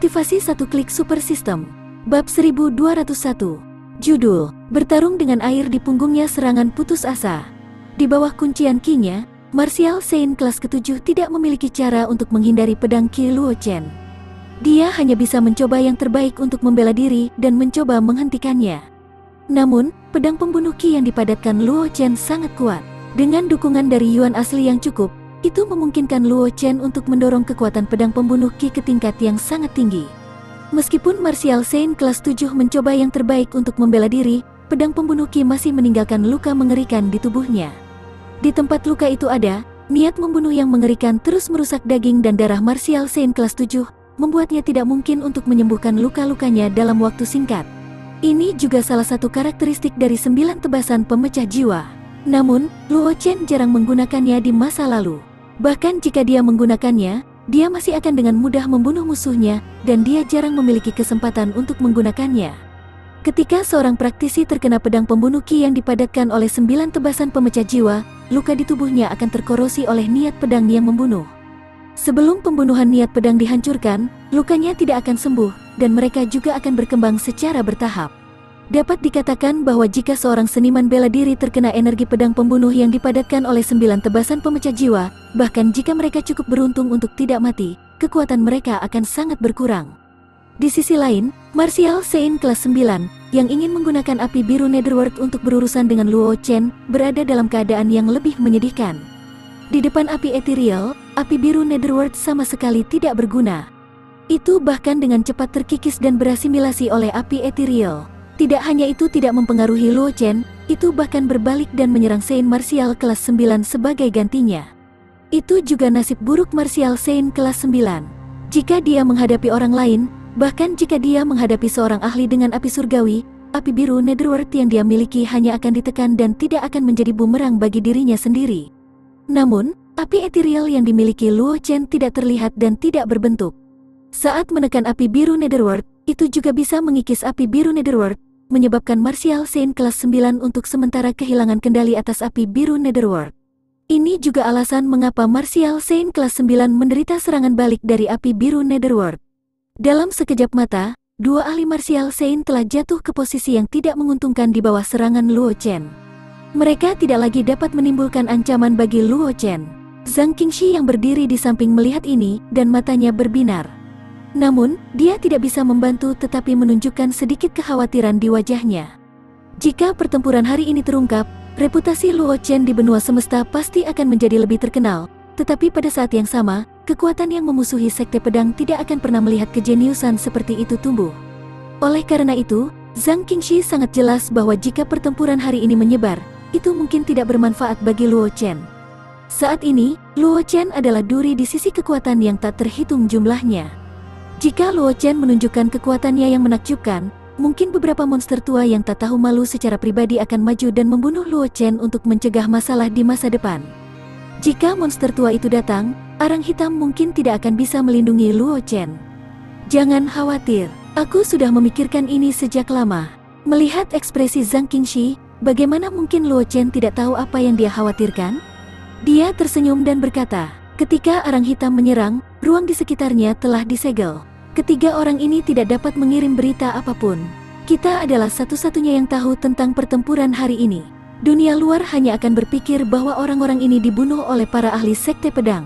Motivasi satu klik super system. Bab 1201. Judul, bertarung dengan air di punggungnya serangan putus asa. Di bawah kuncian Qi-nya, Martial Saint kelas ke-7 tidak memiliki cara untuk menghindari pedang Qi Luo Chen. Dia hanya bisa mencoba yang terbaik untuk membela diri dan mencoba menghentikannya. Namun, pedang pembunuh Qi yang dipadatkan Luo Chen sangat kuat. Dengan dukungan dari Yuan asli yang cukup, itu memungkinkan Luo Chen untuk mendorong kekuatan pedang pembunuh Qi ke tingkat yang sangat tinggi. Meskipun Martial Saint kelas 7 mencoba yang terbaik untuk membela diri, pedang pembunuh Qi masih meninggalkan luka mengerikan di tubuhnya. Di tempat luka itu ada, niat membunuh yang mengerikan terus merusak daging dan darah Martial Saint kelas 7, membuatnya tidak mungkin untuk menyembuhkan luka-lukanya dalam waktu singkat. Ini juga salah satu karakteristik dari 9 tebasan pemecah jiwa. Namun, Luo Chen jarang menggunakannya di masa lalu. Bahkan jika dia menggunakannya, dia masih akan dengan mudah membunuh musuhnya, dan dia jarang memiliki kesempatan untuk menggunakannya. Ketika seorang praktisi terkena pedang pembunuh Qi yang dipadatkan oleh 9 tebasan pemecah jiwa, luka di tubuhnya akan terkorosi oleh niat pedang yang membunuh. Sebelum pembunuhan niat pedang dihancurkan, lukanya tidak akan sembuh, dan mereka juga akan berkembang secara bertahap. Dapat dikatakan bahwa jika seorang seniman bela diri terkena energi pedang pembunuh yang dipadatkan oleh 9 tebasan pemecah jiwa, bahkan jika mereka cukup beruntung untuk tidak mati, kekuatan mereka akan sangat berkurang. Di sisi lain, Martial Saint kelas 9, yang ingin menggunakan api biru Netherworld untuk berurusan dengan Luo Chen, berada dalam keadaan yang lebih menyedihkan. Di depan api ethereal, api biru Netherworld sama sekali tidak berguna. Itu bahkan dengan cepat terkikis dan berasimilasi oleh api ethereal. Tidak hanya itu tidak mempengaruhi Luo Chen, itu bahkan berbalik dan menyerang Saint Martial kelas 9 sebagai gantinya. Itu juga nasib buruk Martial Saint kelas 9. Jika dia menghadapi orang lain, bahkan jika dia menghadapi seorang ahli dengan api surgawi, api biru Netherworld yang dia miliki hanya akan ditekan dan tidak akan menjadi bumerang bagi dirinya sendiri. Namun, api ethereal yang dimiliki Luo Chen tidak terlihat dan tidak berbentuk. Saat menekan api biru Netherworld, itu juga bisa mengikis api biru Netherworld, menyebabkan Martial Saint kelas 9 untuk sementara kehilangan kendali atas api biru Netherworld. Ini juga alasan mengapa Martial Saint kelas 9 menderita serangan balik dari api biru Netherworld. Dalam sekejap mata, dua ahli Martial Saint telah jatuh ke posisi yang tidak menguntungkan di bawah serangan Luo Chen. Mereka tidak lagi dapat menimbulkan ancaman bagi Luo Chen. Zhang Qingxi yang berdiri di samping melihat ini, dan matanya berbinar. Namun, dia tidak bisa membantu tetapi menunjukkan sedikit kekhawatiran di wajahnya. Jika pertempuran hari ini terungkap, reputasi Luo Chen di benua semesta pasti akan menjadi lebih terkenal. Tetapi pada saat yang sama, kekuatan yang memusuhi sekte pedang tidak akan pernah melihat kejeniusan seperti itu tumbuh. Oleh karena itu, Zhang Qingxi sangat jelas bahwa jika pertempuran hari ini menyebar, itu mungkin tidak bermanfaat bagi Luo Chen. Saat ini, Luo Chen adalah duri di sisi kekuatan yang tak terhitung jumlahnya. Jika Luo Chen menunjukkan kekuatannya yang menakjubkan, mungkin beberapa monster tua yang tak tahu malu secara pribadi akan maju dan membunuh Luo Chen untuk mencegah masalah di masa depan. Jika monster tua itu datang, arang hitam mungkin tidak akan bisa melindungi Luo Chen. Jangan khawatir, aku sudah memikirkan ini sejak lama. Melihat ekspresi Zhang Qingxi, bagaimana mungkin Luo Chen tidak tahu apa yang dia khawatirkan? Dia tersenyum dan berkata, ketika arang hitam menyerang, ruang di sekitarnya telah disegel. Ketiga orang ini tidak dapat mengirim berita apapun. Kita adalah satu-satunya yang tahu tentang pertempuran hari ini. Dunia luar hanya akan berpikir bahwa orang-orang ini dibunuh oleh para ahli sekte pedang.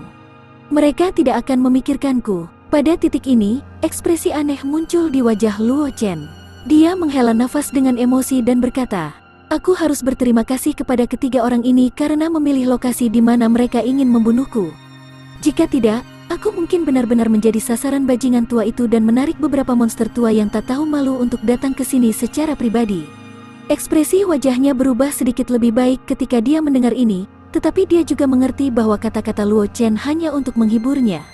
Mereka tidak akan memikirkanku. Pada titik ini, ekspresi aneh muncul di wajah Luo Chen. Dia menghela nafas dengan emosi dan berkata, aku harus berterima kasih kepada ketiga orang ini karena memilih lokasi di mana mereka ingin membunuhku. Jika tidak, aku mungkin benar-benar menjadi sasaran bajingan tua itu dan menarik beberapa monster tua yang tak tahu malu untuk datang ke sini secara pribadi. Ekspresi wajahnya berubah sedikit lebih baik ketika dia mendengar ini, tetapi dia juga mengerti bahwa kata-kata Luo Chen hanya untuk menghiburnya.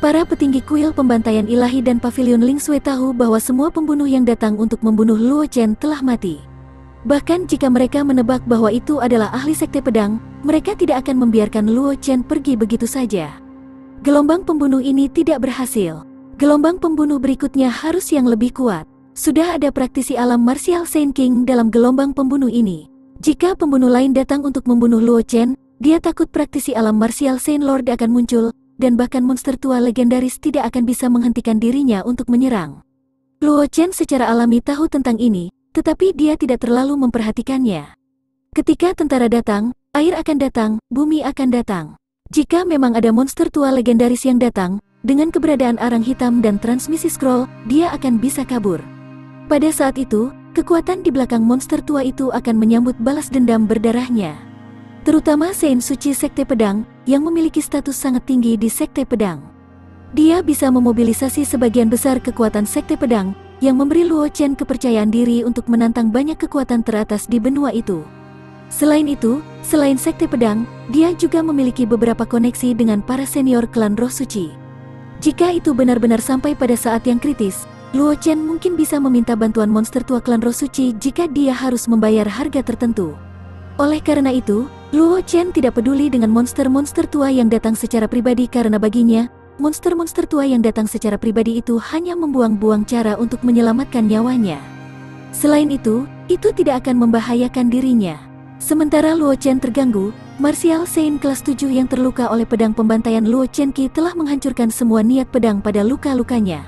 Para petinggi kuil pembantaian ilahi dan pavilion Ling Sui tahu bahwa semua pembunuh yang datang untuk membunuh Luo Chen telah mati. Bahkan jika mereka menebak bahwa itu adalah ahli sekte pedang, mereka tidak akan membiarkan Luo Chen pergi begitu saja. Gelombang pembunuh ini tidak berhasil. Gelombang pembunuh berikutnya harus yang lebih kuat. Sudah ada praktisi alam Martial Saint King dalam gelombang pembunuh ini. Jika pembunuh lain datang untuk membunuh Luo Chen, dia takut praktisi alam Martial Saint Lord akan muncul, dan bahkan monster tua legendaris tidak akan bisa menghentikan dirinya untuk menyerang. Luo Chen secara alami tahu tentang ini, tetapi dia tidak terlalu memperhatikannya. Ketika tentara datang, air akan datang, bumi akan datang. Jika memang ada monster tua legendaris yang datang, dengan keberadaan arang hitam dan transmisi scroll, dia akan bisa kabur. Pada saat itu, kekuatan di belakang monster tua itu akan menyambut balas dendam berdarahnya. Terutama Sein Suci Sekte Pedang, yang memiliki status sangat tinggi di Sekte Pedang. Dia bisa memobilisasi sebagian besar kekuatan Sekte Pedang, yang memberi Luo Chen kepercayaan diri untuk menantang banyak kekuatan teratas di benua itu. Selain itu, selain Sekte Pedang, dia juga memiliki beberapa koneksi dengan para senior klan Roh Suci. Jika itu benar-benar sampai pada saat yang kritis, Luo Chen mungkin bisa meminta bantuan monster tua klan Roh Suci jika dia harus membayar harga tertentu. Oleh karena itu, Luo Chen tidak peduli dengan monster-monster tua yang datang secara pribadi karena baginya, monster-monster tua yang datang secara pribadi itu hanya membuang-buang cara untuk menyelamatkan nyawanya. Selain itu tidak akan membahayakan dirinya. Sementara Luo Chen terganggu, Martial Saint kelas 7 yang terluka oleh pedang pembantaian Luo Chen Qi telah menghancurkan semua niat pedang pada luka-lukanya.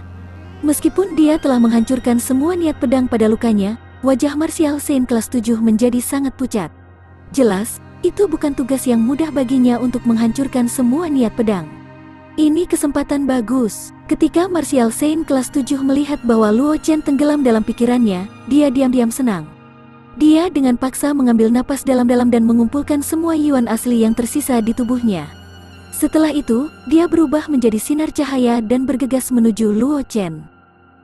Meskipun dia telah menghancurkan semua niat pedang pada lukanya, wajah Martial Saint kelas 7 menjadi sangat pucat. Jelas, itu bukan tugas yang mudah baginya untuk menghancurkan semua niat pedang. Ini kesempatan bagus. Ketika Martial Saint kelas 7 melihat bahwa Luo Chen tenggelam dalam pikirannya, dia diam-diam senang. Dia dengan paksa mengambil napas dalam-dalam dan mengumpulkan semua yuan asli yang tersisa di tubuhnya. Setelah itu, dia berubah menjadi sinar cahaya dan bergegas menuju Luo Chen.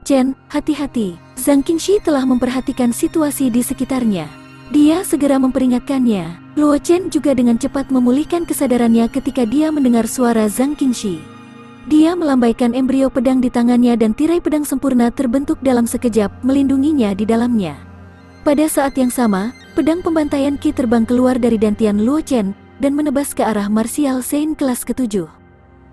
Chen, hati-hati. Zhang Qingxi telah memperhatikan situasi di sekitarnya. Dia segera memperingatkannya. Luo Chen juga dengan cepat memulihkan kesadarannya ketika dia mendengar suara Zhang Qingxi. Dia melambaikan embrio pedang di tangannya dan tirai pedang sempurna terbentuk dalam sekejap, melindunginya di dalamnya. Pada saat yang sama, pedang pembantaian Qi terbang keluar dari dantian Luo Chen dan menebas ke arah Martial Saint kelas ke-7.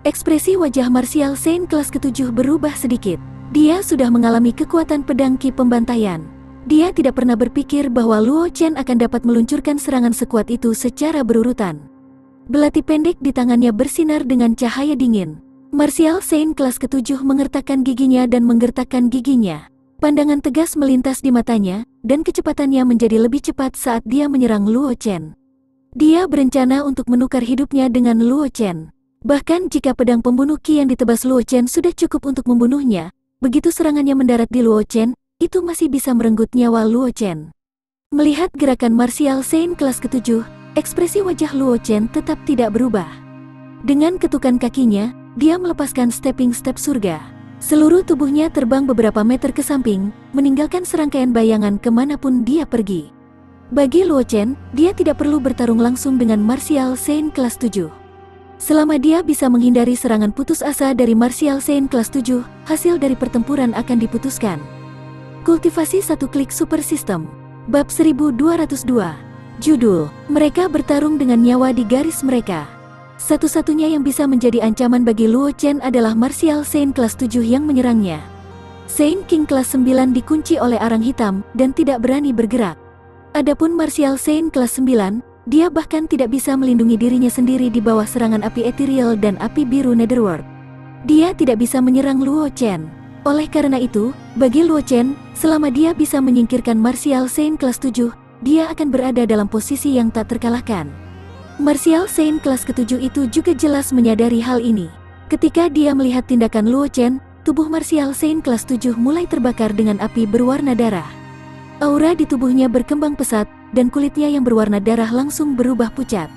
Ekspresi wajah Martial Saint kelas ke-7 berubah sedikit. Dia sudah mengalami kekuatan pedang Qi pembantaian. Dia tidak pernah berpikir bahwa Luo Chen akan dapat meluncurkan serangan sekuat itu secara berurutan. Belati pendek di tangannya bersinar dengan cahaya dingin. Martial Saint kelas ke-7 mengertakkan giginya dan menggertakkan giginya. Pandangan tegas melintas di matanya, dan kecepatannya menjadi lebih cepat saat dia menyerang Luo Chen. Dia berencana untuk menukar hidupnya dengan Luo Chen. Bahkan jika pedang pembunuh Qi yang ditebas Luo Chen sudah cukup untuk membunuhnya, begitu serangannya mendarat di Luo Chen, itu masih bisa merenggut nyawa Luo Chen. Melihat gerakan Martial Saint kelas ke-7, ekspresi wajah Luo Chen tetap tidak berubah. Dengan ketukan kakinya, dia melepaskan stepping step surga. Seluruh tubuhnya terbang beberapa meter ke samping, meninggalkan serangkaian bayangan kemanapun dia pergi. Bagi Luo Chen, dia tidak perlu bertarung langsung dengan Martial Saint kelas 7. Selama dia bisa menghindari serangan putus asa dari Martial Saint kelas 7, hasil dari pertempuran akan diputuskan. Kultivasi satu klik super system. Bab 1202. Judul, mereka bertarung dengan nyawa di garis mereka. Satu-satunya yang bisa menjadi ancaman bagi Luo Chen adalah Martial Saint kelas 7 yang menyerangnya. Saint King kelas 9 dikunci oleh arang hitam dan tidak berani bergerak. Adapun Martial Saint kelas 9, dia bahkan tidak bisa melindungi dirinya sendiri di bawah serangan api ethereal dan api biru Netherworld. Dia tidak bisa menyerang Luo Chen. Oleh karena itu, bagi Luo Chen, selama dia bisa menyingkirkan Martial Saint kelas 7, dia akan berada dalam posisi yang tak terkalahkan. Martial Saint kelas ke-7 itu juga jelas menyadari hal ini. Ketika dia melihat tindakan Luo Chen, tubuh Martial Saint kelas 7 mulai terbakar dengan api berwarna darah. Aura di tubuhnya berkembang pesat, dan kulitnya yang berwarna darah langsung berubah pucat.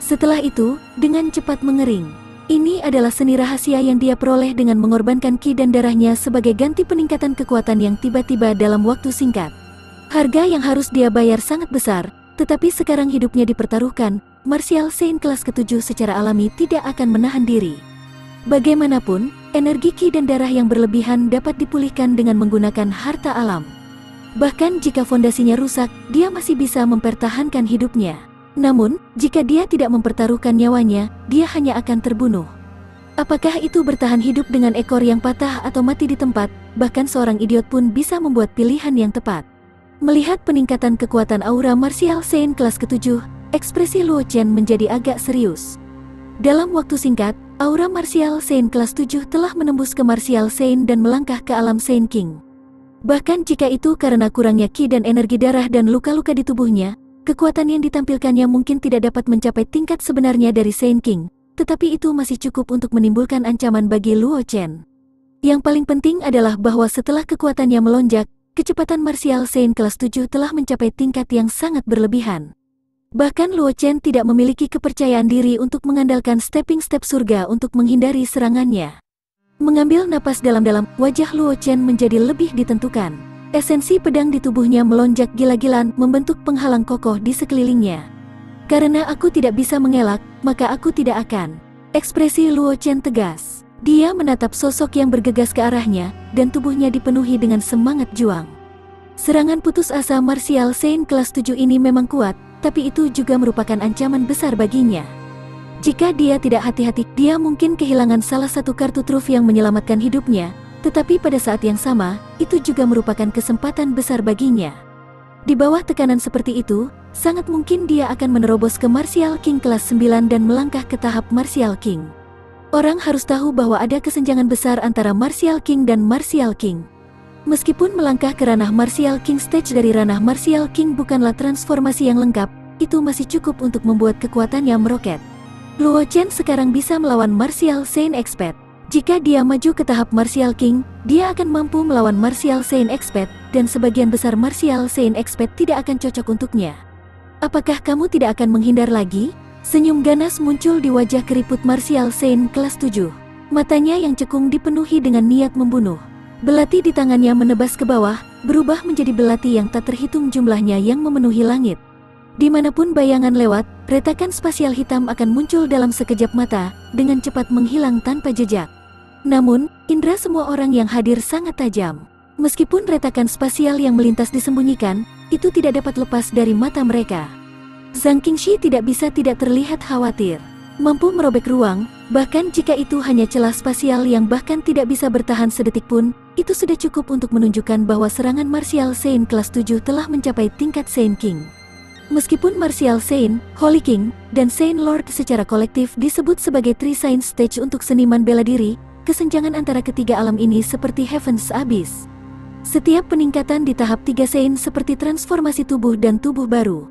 Setelah itu, dengan cepat mengering. Ini adalah seni rahasia yang dia peroleh dengan mengorbankan Qi dan darahnya sebagai ganti peningkatan kekuatan yang tiba-tiba dalam waktu singkat. Harga yang harus dia bayar sangat besar, tetapi sekarang hidupnya dipertaruhkan. Martial Saint kelas ke-7 secara alami tidak akan menahan diri. Bagaimanapun, energi Qi dan darah yang berlebihan dapat dipulihkan dengan menggunakan harta alam. Bahkan jika fondasinya rusak, dia masih bisa mempertahankan hidupnya. Namun, jika dia tidak mempertaruhkan nyawanya, dia hanya akan terbunuh. Apakah itu bertahan hidup dengan ekor yang patah atau mati di tempat, bahkan seorang idiot pun bisa membuat pilihan yang tepat. Melihat peningkatan kekuatan aura Martial Saint kelas ke-7, ekspresi Luo Chen menjadi agak serius. Dalam waktu singkat, Aura martial Saint kelas 7 telah menembus ke martial Saint dan melangkah ke alam Saint King. Bahkan jika itu karena kurangnya ki dan energi darah dan luka-luka di tubuhnya, kekuatan yang ditampilkannya mungkin tidak dapat mencapai tingkat sebenarnya dari Saint King, tetapi itu masih cukup untuk menimbulkan ancaman bagi Luo Chen. Yang paling penting adalah bahwa setelah kekuatannya melonjak, kecepatan martial Saint kelas 7 telah mencapai tingkat yang sangat berlebihan. Bahkan Luo Chen tidak memiliki kepercayaan diri untuk mengandalkan stepping step surga untuk menghindari serangannya. Mengambil napas dalam-dalam, wajah Luo Chen menjadi lebih ditentukan. Esensi pedang di tubuhnya melonjak gila-gilaan membentuk penghalang kokoh di sekelilingnya. Karena aku tidak bisa mengelak, maka aku tidak akan. Ekspresi Luo Chen tegas. Dia menatap sosok yang bergegas ke arahnya, dan tubuhnya dipenuhi dengan semangat juang. Serangan putus asa martial Saint kelas 7 ini memang kuat, tapi itu juga merupakan ancaman besar baginya. Jika dia tidak hati-hati, dia mungkin kehilangan salah satu kartu truf yang menyelamatkan hidupnya, tetapi pada saat yang sama, itu juga merupakan kesempatan besar baginya. Di bawah tekanan seperti itu, sangat mungkin dia akan menerobos ke Martial King kelas 9 dan melangkah ke tahap Martial King. Orang harus tahu bahwa ada kesenjangan besar antara Martial King dan Martial King. Meskipun melangkah ke ranah Martial King stage dari ranah Martial King bukanlah transformasi yang lengkap, itu masih cukup untuk membuat kekuatannya meroket. Luo Chen sekarang bisa melawan Martial Saint Expert. Jika dia maju ke tahap Martial King, dia akan mampu melawan Martial Saint Expert, dan sebagian besar Martial Saint Expert tidak akan cocok untuknya. Apakah kamu tidak akan menghindar lagi? Senyum ganas muncul di wajah keriput Martial Saint kelas 7. Matanya yang cekung dipenuhi dengan niat membunuh. Belati di tangannya menebas ke bawah, berubah menjadi belati yang tak terhitung jumlahnya yang memenuhi langit. Dimanapun bayangan lewat, retakan spasial hitam akan muncul dalam sekejap mata, dengan cepat menghilang tanpa jejak. Namun, indera semua orang yang hadir sangat tajam. Meskipun retakan spasial yang melintas disembunyikan, itu tidak dapat lepas dari mata mereka. Zhang Qingxi tidak bisa tidak terlihat khawatir. Mampu merobek ruang, bahkan jika itu hanya celah spasial yang bahkan tidak bisa bertahan sedetik pun, itu sudah cukup untuk menunjukkan bahwa serangan Martial Saint kelas 7 telah mencapai tingkat Saint King. Meskipun Martial Saint, Holy King, dan Saint Lord secara kolektif disebut sebagai Three Saint Stage untuk seniman bela diri, kesenjangan antara ketiga alam ini seperti Heaven's Abyss. Setiap peningkatan di tahap 3 Saint seperti transformasi tubuh dan tubuh baru.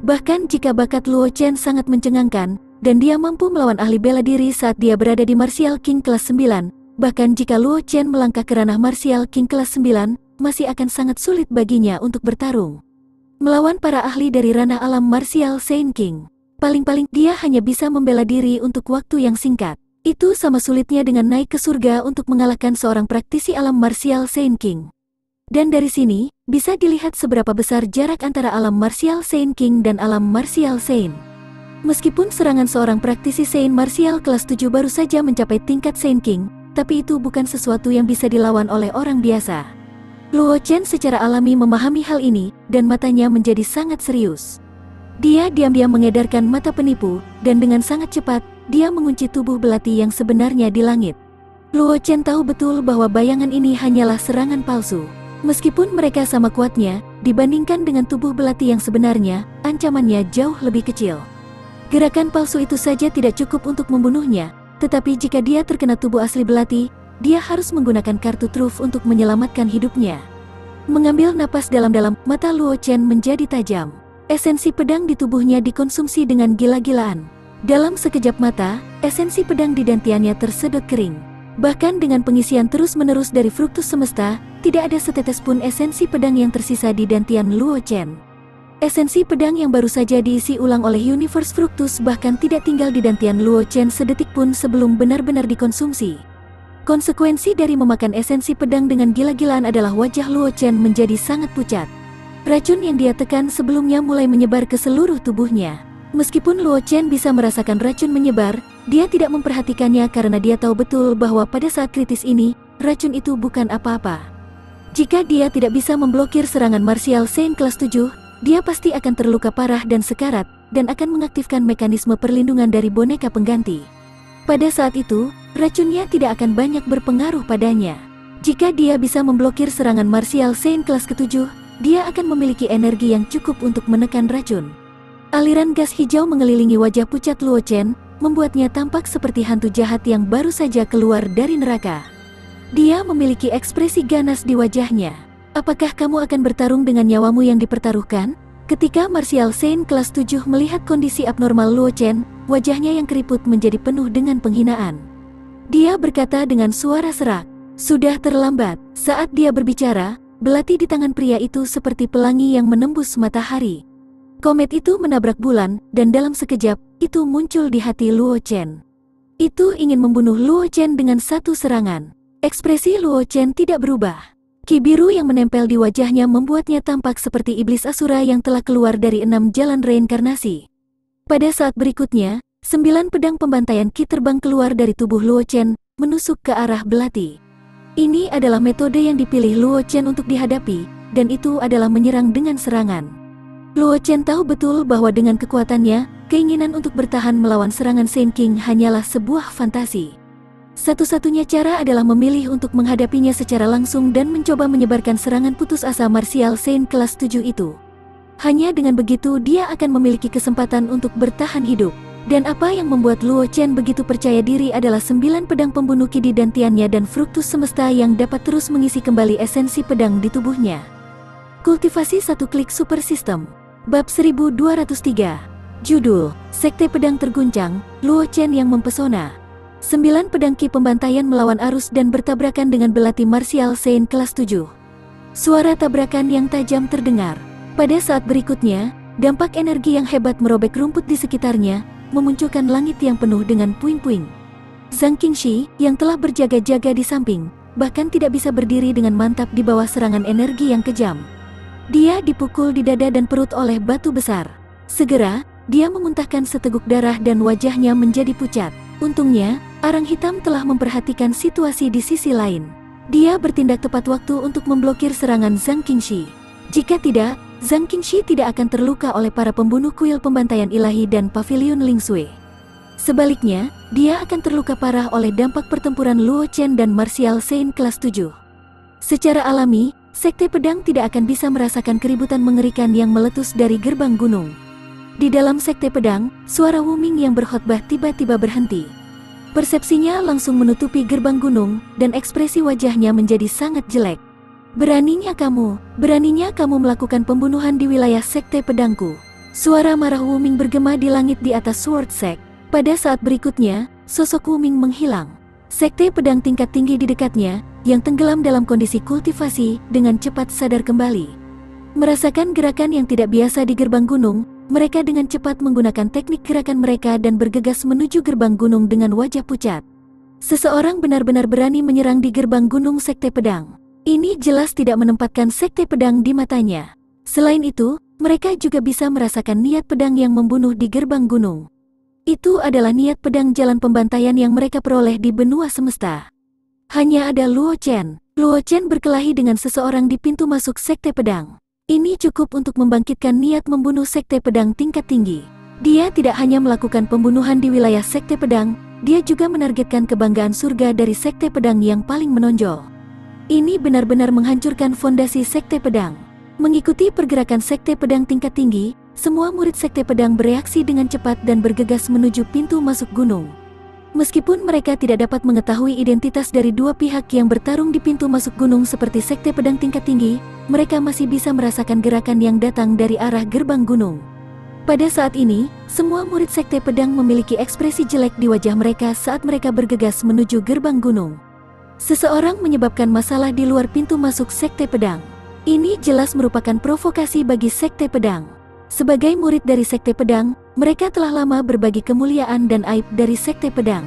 Bahkan jika bakat Luo Chen sangat mencengangkan, dan dia mampu melawan ahli bela diri saat dia berada di Martial King kelas 9, bahkan jika Luo Chen melangkah ke ranah Martial King kelas 9, masih akan sangat sulit baginya untuk bertarung melawan para ahli dari ranah alam Martial Saint King. Paling-paling dia hanya bisa membela diri untuk waktu yang singkat. Itu sama sulitnya dengan naik ke surga untuk mengalahkan seorang praktisi alam Martial Saint King. Dan dari sini, bisa dilihat seberapa besar jarak antara alam Martial Saint King dan alam Martial Saint. Meskipun serangan seorang praktisi Saint Martial kelas 7 baru saja mencapai tingkat Saint King, tapi itu bukan sesuatu yang bisa dilawan oleh orang biasa. Luo Chen secara alami memahami hal ini, dan matanya menjadi sangat serius. Dia diam-diam mengedarkan mata penipu, dan dengan sangat cepat, dia mengunci tubuh belati yang sebenarnya di langit. Luo Chen tahu betul bahwa bayangan ini hanyalah serangan palsu. Meskipun mereka sama kuatnya, dibandingkan dengan tubuh belati yang sebenarnya, ancamannya jauh lebih kecil. Gerakan palsu itu saja tidak cukup untuk membunuhnya, tetapi jika dia terkena tubuh asli belati, dia harus menggunakan kartu truf untuk menyelamatkan hidupnya. Mengambil napas dalam-dalam, mata Luo Chen menjadi tajam. Esensi pedang di tubuhnya dikonsumsi dengan gila-gilaan. Dalam sekejap mata, esensi pedang di dantiannya tersedot kering. Bahkan dengan pengisian terus-menerus dari fruktus semesta, tidak ada setetes pun esensi pedang yang tersisa di dantian Luo Chen. Esensi pedang yang baru saja diisi ulang oleh Universe Fructus bahkan tidak tinggal di dantian Luo Chen sedetik pun sebelum benar-benar dikonsumsi. Konsekuensi dari memakan esensi pedang dengan gila-gilaan adalah wajah Luo Chen menjadi sangat pucat. Racun yang dia tekan sebelumnya mulai menyebar ke seluruh tubuhnya. Meskipun Luo Chen bisa merasakan racun menyebar, dia tidak memperhatikannya karena dia tahu betul bahwa pada saat kritis ini, racun itu bukan apa-apa. Jika dia tidak bisa memblokir serangan Martial Saint kelas 7, dia pasti akan terluka parah dan sekarat, dan akan mengaktifkan mekanisme perlindungan dari boneka pengganti. Pada saat itu, racunnya tidak akan banyak berpengaruh padanya. Jika dia bisa memblokir serangan Martial Saint kelas ke-7, dia akan memiliki energi yang cukup untuk menekan racun. Aliran gas hijau mengelilingi wajah pucat Luo Chen, membuatnya tampak seperti hantu jahat yang baru saja keluar dari neraka. Dia memiliki ekspresi ganas di wajahnya. Apakah kamu akan bertarung dengan nyawamu yang dipertaruhkan? Ketika Martial Saint kelas 7 melihat kondisi abnormal Luo Chen, wajahnya yang keriput menjadi penuh dengan penghinaan. Dia berkata dengan suara serak, "Sudah terlambat." Saat dia berbicara, belati di tangan pria itu seperti pelangi yang menembus matahari. Komet itu menabrak bulan, dan dalam sekejap, itu muncul di hati Luo Chen. Itu ingin membunuh Luo Chen dengan satu serangan. Ekspresi Luo Chen tidak berubah. Ki biru yang menempel di wajahnya membuatnya tampak seperti iblis Asura yang telah keluar dari 6 jalan reinkarnasi. Pada saat berikutnya, 9 pedang pembantaian Ki terbang keluar dari tubuh Luo Chen, menusuk ke arah belati. Ini adalah metode yang dipilih Luo Chen untuk dihadapi, dan itu adalah menyerang dengan serangan. Luo Chen tahu betul bahwa dengan kekuatannya, keinginan untuk bertahan melawan serangan Saint King hanyalah sebuah fantasi. Satu-satunya cara adalah memilih untuk menghadapinya secara langsung dan mencoba menyebarkan serangan putus asa Martial Saint kelas 7 itu. Hanya dengan begitu dia akan memiliki kesempatan untuk bertahan hidup. Dan apa yang membuat Luo Chen begitu percaya diri adalah 9 pedang pembunuh Ki Dantiannya dan fruktus semesta yang dapat terus mengisi kembali esensi pedang di tubuhnya. Kultivasi satu klik super system. Bab 1203. Judul, Sekte Pedang Terguncang, Luo Chen yang Mempesona. 9 pedang Ki pembantaian melawan arus dan bertabrakan dengan belati Martial Saint kelas 7. Suara tabrakan yang tajam terdengar. Pada saat berikutnya, dampak energi yang hebat merobek rumput di sekitarnya, memunculkan langit yang penuh dengan puing-puing. Zhang Qingxi, yang telah berjaga-jaga di samping, bahkan tidak bisa berdiri dengan mantap di bawah serangan energi yang kejam. Dia dipukul di dada dan perut oleh batu besar. Segera, dia memuntahkan seteguk darah dan wajahnya menjadi pucat. Untungnya, arang hitam telah memperhatikan situasi di sisi lain. Dia bertindak tepat waktu untuk memblokir serangan Zhang Qingxi. Jika tidak, Zhang Qingxi tidak akan terluka oleh para pembunuh kuil pembantaian ilahi dan pavilion Ling Sui. Sebaliknya, dia akan terluka parah oleh dampak pertempuran Luo Chen dan Martial Saint kelas 7. Secara alami, Sekte Pedang tidak akan bisa merasakan keributan mengerikan yang meletus dari gerbang gunung. Di dalam Sekte Pedang, suara Wu Ming yang berkhotbah tiba-tiba berhenti. Persepsinya langsung menutupi gerbang gunung, dan ekspresi wajahnya menjadi sangat jelek. Beraninya kamu melakukan pembunuhan di wilayah Sekte Pedangku. Suara marah Wu Ming bergema di langit di atas Sword Sect. Pada saat berikutnya, sosok Wu Ming menghilang. Sekte Pedang tingkat tinggi di dekatnya, yang tenggelam dalam kondisi kultivasi, dengan cepat sadar kembali. Merasakan gerakan yang tidak biasa di gerbang gunung, mereka dengan cepat menggunakan teknik gerakan mereka dan bergegas menuju gerbang gunung dengan wajah pucat. Seseorang benar-benar berani menyerang di gerbang gunung Sekte Pedang. Ini jelas tidak menempatkan Sekte Pedang di matanya. Selain itu, mereka juga bisa merasakan niat pedang yang membunuh di gerbang gunung. Itu adalah niat pedang jalan pembantaian yang mereka peroleh di benua semesta. Hanya ada Luo Chen. Luo Chen berkelahi dengan seseorang di pintu masuk Sekte Pedang. Ini cukup untuk membangkitkan niat membunuh Sekte Pedang tingkat tinggi. Dia tidak hanya melakukan pembunuhan di wilayah Sekte Pedang, dia juga menargetkan kebanggaan surga dari Sekte Pedang yang paling menonjol. Ini benar-benar menghancurkan fondasi Sekte Pedang. Mengikuti pergerakan Sekte Pedang tingkat tinggi, semua murid Sekte Pedang bereaksi dengan cepat dan bergegas menuju pintu masuk gunung. Meskipun mereka tidak dapat mengetahui identitas dari dua pihak yang bertarung di pintu masuk gunung seperti Sekte Pedang tingkat tinggi, mereka masih bisa merasakan gerakan yang datang dari arah gerbang gunung. Pada saat ini, semua murid Sekte Pedang memiliki ekspresi jelek di wajah mereka saat mereka bergegas menuju gerbang gunung. Seseorang menyebabkan masalah di luar pintu masuk Sekte Pedang. Ini jelas merupakan provokasi bagi Sekte Pedang. Sebagai murid dari Sekte Pedang, mereka telah lama berbagi kemuliaan dan aib dari Sekte Pedang.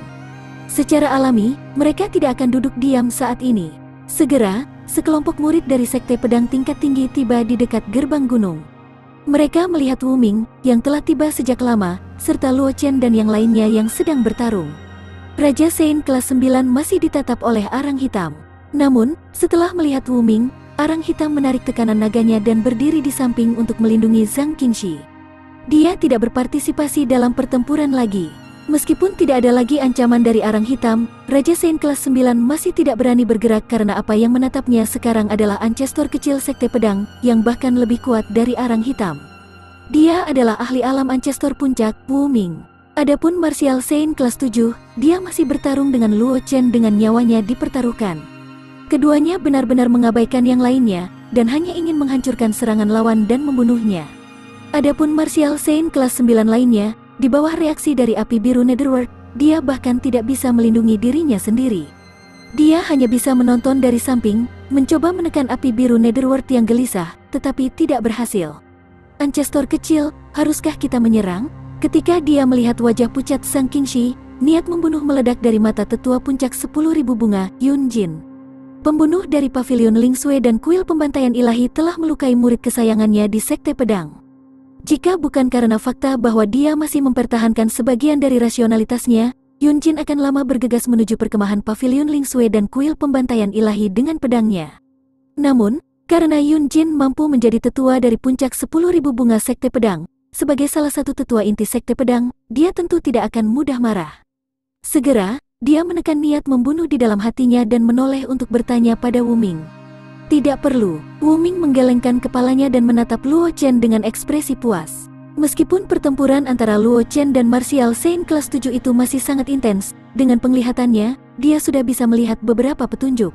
Secara alami, mereka tidak akan duduk diam saat ini. Segera, sekelompok murid dari Sekte Pedang tingkat tinggi tiba di dekat gerbang gunung. Mereka melihat Wu Ming, yang telah tiba sejak lama, serta Luo Chen dan yang lainnya yang sedang bertarung. Raja Saint kelas 9 masih ditatap oleh arang hitam. Namun, setelah melihat Wu Ming, arang hitam menarik tekanan naganya dan berdiri di samping untuk melindungi Zhang Qingxi. Dia tidak berpartisipasi dalam pertempuran lagi. Meskipun tidak ada lagi ancaman dari arang hitam, Raja Saint kelas 9 masih tidak berani bergerak karena apa yang menatapnya sekarang adalah ancestor kecil Sekte Pedang, yang bahkan lebih kuat dari arang hitam. Dia adalah ahli alam ancestor puncak, Wu Ming. Adapun Martial Saint kelas 7, dia masih bertarung dengan Luo Chen dengan nyawanya dipertaruhkan. Keduanya benar-benar mengabaikan yang lainnya, dan hanya ingin menghancurkan serangan lawan dan membunuhnya. Adapun Martial Saint kelas 9 lainnya, di bawah reaksi dari api biru Netherworld, dia bahkan tidak bisa melindungi dirinya sendiri. Dia hanya bisa menonton dari samping, mencoba menekan api biru Netherworld yang gelisah, tetapi tidak berhasil. Ancestor kecil, haruskah kita menyerang? Ketika dia melihat wajah pucat Sang Qingxi, niat membunuh meledak dari mata tetua puncak 10.000 bunga, Yun Jin. Pembunuh dari Pavilion Ling Sui dan kuil pembantaian ilahi telah melukai murid kesayangannya di Sekte Pedang. Jika bukan karena fakta bahwa dia masih mempertahankan sebagian dari rasionalitasnya, Yun Jin akan lama bergegas menuju perkemahan Pavilion Ling Sui dan kuil pembantaian ilahi dengan pedangnya. Namun, karena Yun Jin mampu menjadi tetua dari puncak 10.000 bunga Sekte Pedang, sebagai salah satu tetua inti Sekte Pedang, dia tentu tidak akan mudah marah. Segera, dia menekan niat membunuh di dalam hatinya dan menoleh untuk bertanya pada Wu Ming. Tidak perlu, Wu Ming menggelengkan kepalanya dan menatap Luo Chen dengan ekspresi puas. Meskipun pertempuran antara Luo Chen dan Martial Saint kelas 7 itu masih sangat intens, dengan penglihatannya, dia sudah bisa melihat beberapa petunjuk.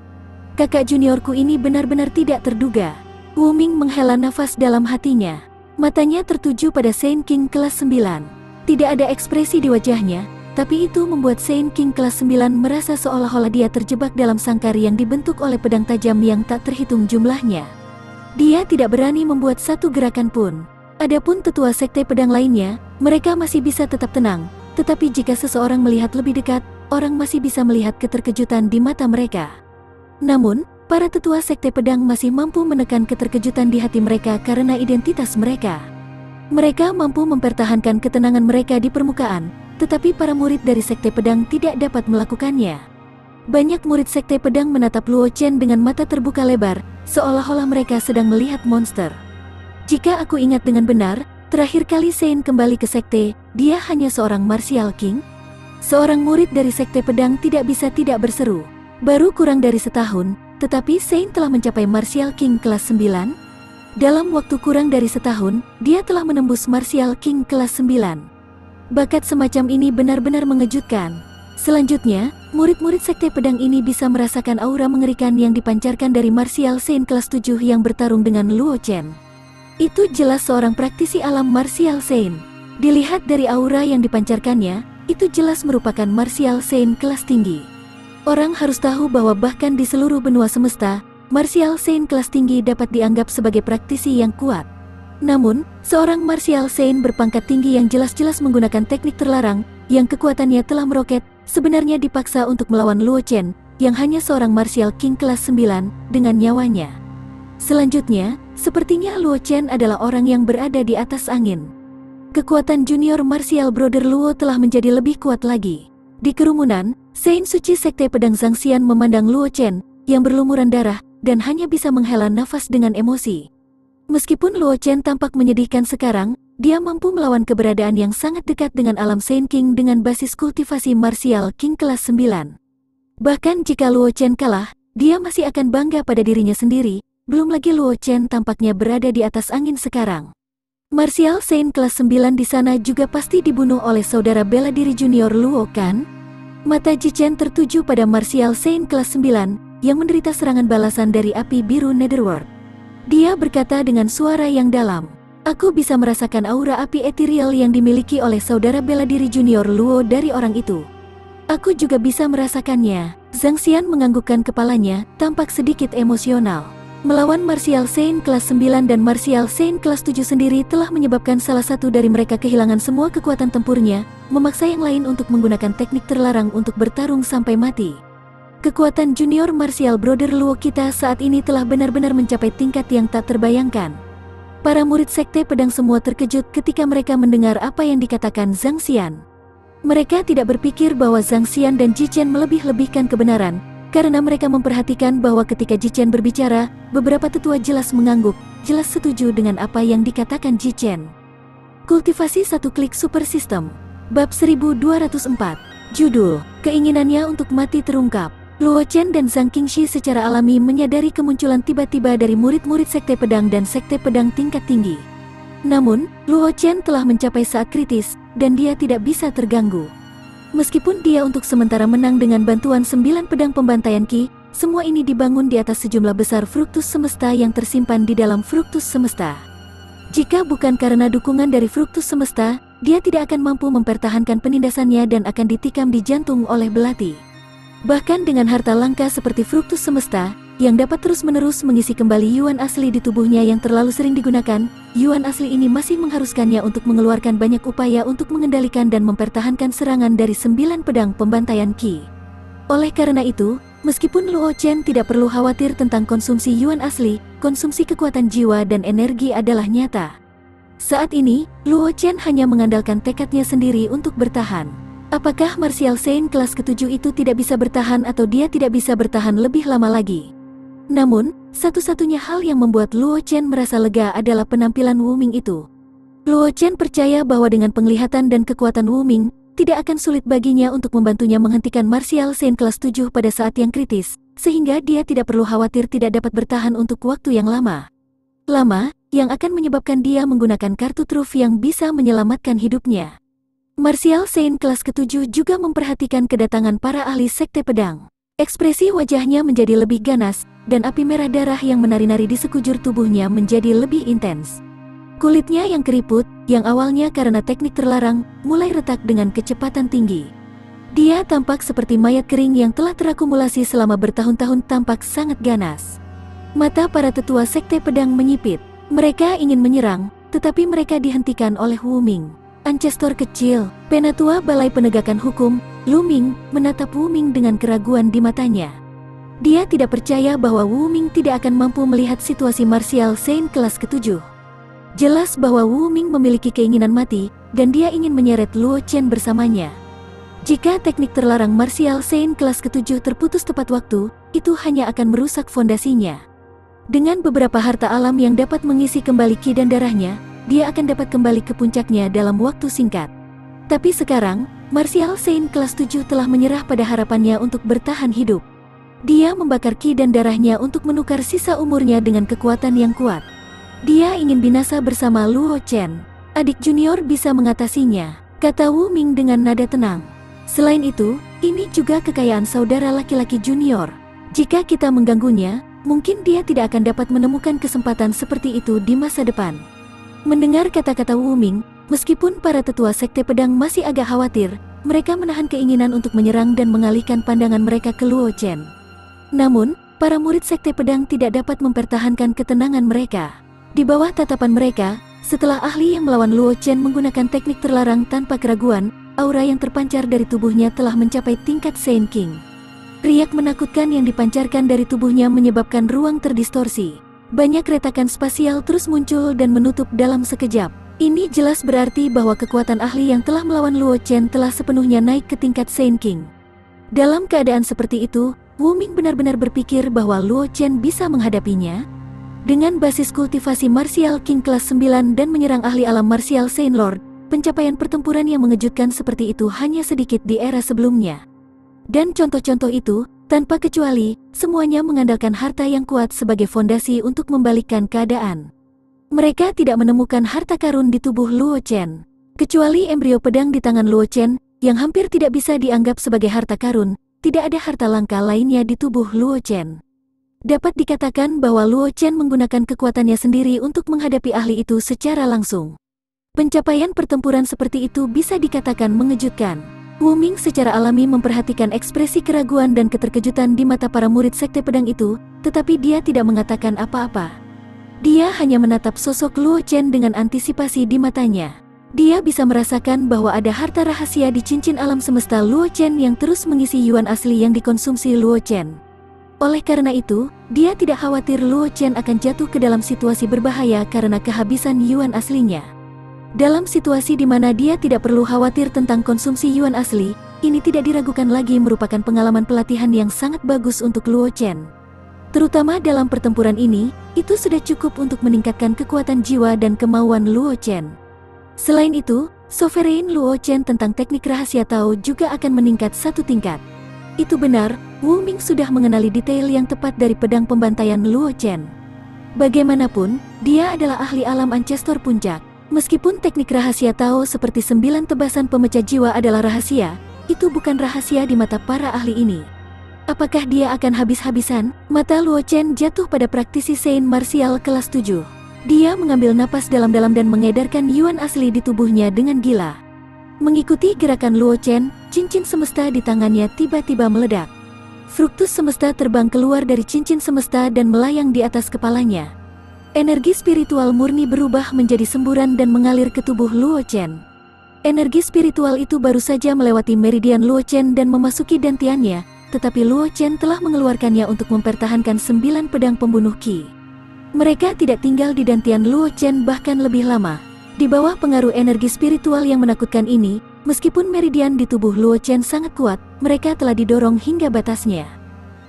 Kakak juniorku ini benar-benar tidak terduga. Wu Ming menghela nafas dalam hatinya. Matanya tertuju pada Saint King kelas 9. Tidak ada ekspresi di wajahnya, tapi itu membuat Saint King kelas 9 merasa seolah-olah dia terjebak dalam sangkar yang dibentuk oleh pedang tajam yang tak terhitung jumlahnya. Dia tidak berani membuat satu gerakan pun. Adapun tetua sekte pedang lainnya, mereka masih bisa tetap tenang, tetapi jika seseorang melihat lebih dekat, orang masih bisa melihat keterkejutan di mata mereka. Namun, para tetua sekte pedang masih mampu menekan keterkejutan di hati mereka karena identitas mereka. Mereka mampu mempertahankan ketenangan mereka di permukaan, tetapi para murid dari Sekte Pedang tidak dapat melakukannya. Banyak murid Sekte Pedang menatap Luo Chen dengan mata terbuka lebar, seolah-olah mereka sedang melihat monster. Jika aku ingat dengan benar, terakhir kali Saint kembali ke Sekte, dia hanya seorang Martial King. Seorang murid dari Sekte Pedang tidak bisa tidak berseru. Baru kurang dari setahun, tetapi Saint telah mencapai Martial King kelas 9. Dalam waktu kurang dari setahun, dia telah menembus Martial King kelas 9. Bakat semacam ini benar-benar mengejutkan. Selanjutnya, murid-murid Sekte Pedang ini bisa merasakan aura mengerikan yang dipancarkan dari Martial Saint kelas 7 yang bertarung dengan Luo Chen. Itu jelas seorang praktisi alam Martial Saint. Dilihat dari aura yang dipancarkannya, itu jelas merupakan Martial Saint kelas tinggi. Orang harus tahu bahwa bahkan di seluruh benua semesta, Martial Saint kelas tinggi dapat dianggap sebagai praktisi yang kuat. Namun, seorang Martial Saint berpangkat tinggi yang jelas-jelas menggunakan teknik terlarang, yang kekuatannya telah meroket, sebenarnya dipaksa untuk melawan Luo Chen, yang hanya seorang Martial King kelas 9, dengan nyawanya. Selanjutnya, sepertinya Luo Chen adalah orang yang berada di atas angin. Kekuatan junior Martial Brother Luo telah menjadi lebih kuat lagi. Di kerumunan, Saint Suci Sekte Pedang Zhangxian memandang Luo Chen, yang berlumuran darah, dan hanya bisa menghela nafas dengan emosi. Meskipun Luo Chen tampak menyedihkan sekarang, dia mampu melawan keberadaan yang sangat dekat dengan alam Saint King dengan basis kultivasi Martial King kelas 9. Bahkan jika Luo Chen kalah, dia masih akan bangga pada dirinya sendiri, belum lagi Luo Chen tampaknya berada di atas angin sekarang. Martial Saint kelas 9 di sana juga pasti dibunuh oleh saudara bela diri junior Luo kan? Mata Ji Chen tertuju pada Martial Saint kelas 9, yang menderita serangan balasan dari api biru Netherworld. Dia berkata dengan suara yang dalam, "Aku bisa merasakan aura api ethereal yang dimiliki oleh saudara bela diri junior Luo dari orang itu. Aku juga bisa merasakannya." Zhangxian menganggukkan kepalanya, tampak sedikit emosional. Melawan Martial Saint kelas 9 dan Martial Saint kelas 7 sendiri telah menyebabkan salah satu dari mereka kehilangan semua kekuatan tempurnya, memaksa yang lain untuk menggunakan teknik terlarang untuk bertarung sampai mati. Kekuatan junior Martial Brother Luo kita saat ini telah benar-benar mencapai tingkat yang tak terbayangkan. Para murid Sekte Pedang semua terkejut ketika mereka mendengar apa yang dikatakan Zhangxian. Mereka tidak berpikir bahwa Zhangxian dan Ji Chen melebih-lebihkan kebenaran, karena mereka memperhatikan bahwa ketika Ji Chen berbicara, beberapa tetua jelas mengangguk, jelas setuju dengan apa yang dikatakan Ji Chen. Kultivasi satu klik super system. Bab 1204. Judul, Keinginannya untuk Mati terungkap. Luo Chen dan Zhang Qingxi secara alami menyadari kemunculan tiba-tiba dari murid-murid Sekte Pedang dan Sekte Pedang tingkat tinggi. Namun, Luo Chen telah mencapai saat kritis, dan dia tidak bisa terganggu. Meskipun dia untuk sementara menang dengan bantuan 9 pedang pembantaian Ki, semua ini dibangun di atas sejumlah besar fruktus semesta yang tersimpan di dalam fruktus semesta. Jika bukan karena dukungan dari fruktus semesta, dia tidak akan mampu mempertahankan penindasannya dan akan ditikam di jantung oleh belati. Bahkan dengan harta langka seperti fruktus semesta, yang dapat terus-menerus mengisi kembali yuan asli di tubuhnya yang terlalu sering digunakan, yuan asli ini masih mengharuskannya untuk mengeluarkan banyak upaya untuk mengendalikan dan mempertahankan serangan dari 9 pedang pembantaian Ki. Oleh karena itu, meskipun Luo Chen tidak perlu khawatir tentang konsumsi yuan asli, konsumsi kekuatan jiwa dan energi adalah nyata. Saat ini, Luo Chen hanya mengandalkan tekadnya sendiri untuk bertahan. Apakah Martial Saint kelas ke-7 itu tidak bisa bertahan atau dia tidak bisa bertahan lebih lama lagi? Namun, satu-satunya hal yang membuat Luo Chen merasa lega adalah penampilan Wu Ming itu. Luo Chen percaya bahwa dengan penglihatan dan kekuatan Wu Ming, tidak akan sulit baginya untuk membantunya menghentikan Martial Saint kelas 7 pada saat yang kritis, sehingga dia tidak perlu khawatir tidak dapat bertahan untuk waktu yang lama. Yang akan menyebabkan dia menggunakan kartu truf yang bisa menyelamatkan hidupnya. Martial Saint kelas ke-7 juga memperhatikan kedatangan para ahli sekte pedang. Ekspresi wajahnya menjadi lebih ganas, dan api merah darah yang menari-nari di sekujur tubuhnya menjadi lebih intens. Kulitnya yang keriput, yang awalnya karena teknik terlarang, mulai retak dengan kecepatan tinggi. Dia tampak seperti mayat kering yang telah terakumulasi selama bertahun-tahun, tampak sangat ganas. Mata para tetua sekte pedang menyipit. Mereka ingin menyerang, tetapi mereka dihentikan oleh Wu Ming. Ancestor kecil, penatua Balai Penegakan Hukum, Lu Ming, menatap Wu Ming dengan keraguan di matanya. Dia tidak percaya bahwa Wu Ming tidak akan mampu melihat situasi Martial Saint kelas ke-7. Jelas bahwa Wu Ming memiliki keinginan mati, dan dia ingin menyeret Luo Chen bersamanya. Jika teknik terlarang Martial Saint kelas ke-7 terputus tepat waktu, itu hanya akan merusak fondasinya. Dengan beberapa harta alam yang dapat mengisi kembali ki dan darahnya, dia akan dapat kembali ke puncaknya dalam waktu singkat. Tapi sekarang, Martial Saint kelas 7 telah menyerah pada harapannya untuk bertahan hidup. Dia membakar ki dan darahnya untuk menukar sisa umurnya dengan kekuatan yang kuat. Dia ingin binasa bersama Luo Chen. Adik junior bisa mengatasinya, kata Wu Ming dengan nada tenang. Selain itu, ini juga kekayaan saudara laki-laki junior. Jika kita mengganggunya, mungkin dia tidak akan dapat menemukan kesempatan seperti itu di masa depan. Mendengar kata-kata Wu Ming, meskipun para tetua sekte pedang masih agak khawatir, mereka menahan keinginan untuk menyerang dan mengalihkan pandangan mereka ke Luo Chen. Namun, para murid sekte pedang tidak dapat mempertahankan ketenangan mereka. Di bawah tatapan mereka, setelah ahli yang melawan Luo Chen menggunakan teknik terlarang tanpa keraguan, aura yang terpancar dari tubuhnya telah mencapai tingkat Saint King. Riak menakutkan yang dipancarkan dari tubuhnya menyebabkan ruang terdistorsi. Banyak retakan spasial terus muncul dan menutup dalam sekejap. Ini jelas berarti bahwa kekuatan ahli yang telah melawan Luo Chen telah sepenuhnya naik ke tingkat Saint King. Dalam keadaan seperti itu, Wu Ming benar-benar berpikir bahwa Luo Chen bisa menghadapinya. Dengan basis kultivasi Martial King kelas 9 dan menyerang ahli alam Martial Saint Lord, pencapaian pertempuran yang mengejutkan seperti itu hanya sedikit di era sebelumnya. Dan contoh-contoh itu, tanpa kecuali, semuanya mengandalkan harta yang kuat sebagai fondasi untuk membalikkan keadaan. Mereka tidak menemukan harta karun di tubuh Luo Chen. Kecuali embrio pedang di tangan Luo Chen, yang hampir tidak bisa dianggap sebagai harta karun, tidak ada harta langka lainnya di tubuh Luo Chen. Dapat dikatakan bahwa Luo Chen menggunakan kekuatannya sendiri untuk menghadapi ahli itu secara langsung. Pencapaian pertempuran seperti itu bisa dikatakan mengejutkan. Wu Ming secara alami memperhatikan ekspresi keraguan dan keterkejutan di mata para murid sekte pedang itu, tetapi dia tidak mengatakan apa-apa. Dia hanya menatap sosok Luo Chen dengan antisipasi di matanya. Dia bisa merasakan bahwa ada harta rahasia di cincin alam semesta Luo Chen yang terus mengisi yuan asli yang dikonsumsi Luo Chen. Oleh karena itu, dia tidak khawatir Luo Chen akan jatuh ke dalam situasi berbahaya karena kehabisan yuan aslinya. Dalam situasi di mana dia tidak perlu khawatir tentang konsumsi yuan asli, ini tidak diragukan lagi merupakan pengalaman pelatihan yang sangat bagus untuk Luo Chen. Terutama dalam pertempuran ini, itu sudah cukup untuk meningkatkan kekuatan jiwa dan kemauan Luo Chen. Selain itu, sovereign Luo Chen tentang teknik rahasia Tao juga akan meningkat satu tingkat. Itu benar, Wu Ming sudah mengenali detail yang tepat dari pedang pembantaian Luo Chen. Bagaimanapun, dia adalah ahli alam Ancestor Puncak. Meskipun teknik rahasia Tao seperti 9 tebasan pemecah jiwa adalah rahasia, itu bukan rahasia di mata para ahli ini. Apakah dia akan habis-habisan? Mata Luo Chen jatuh pada praktisi Sein martial kelas 7. Dia mengambil napas dalam-dalam dan mengedarkan yuan asli di tubuhnya dengan gila. Mengikuti gerakan Luo Chen, cincin semesta di tangannya tiba-tiba meledak. Fruktus semesta terbang keluar dari cincin semesta dan melayang di atas kepalanya. Energi spiritual murni berubah menjadi semburan dan mengalir ke tubuh Luo Chen. Energi spiritual itu baru saja melewati meridian Luo Chen dan memasuki dantiannya, tetapi Luo Chen telah mengeluarkannya untuk mempertahankan 9 pedang pembunuh Qi. Mereka tidak tinggal di dantian Luo Chen bahkan lebih lama. Di bawah pengaruh energi spiritual yang menakutkan ini, meskipun meridian di tubuh Luo Chen sangat kuat, mereka telah didorong hingga batasnya.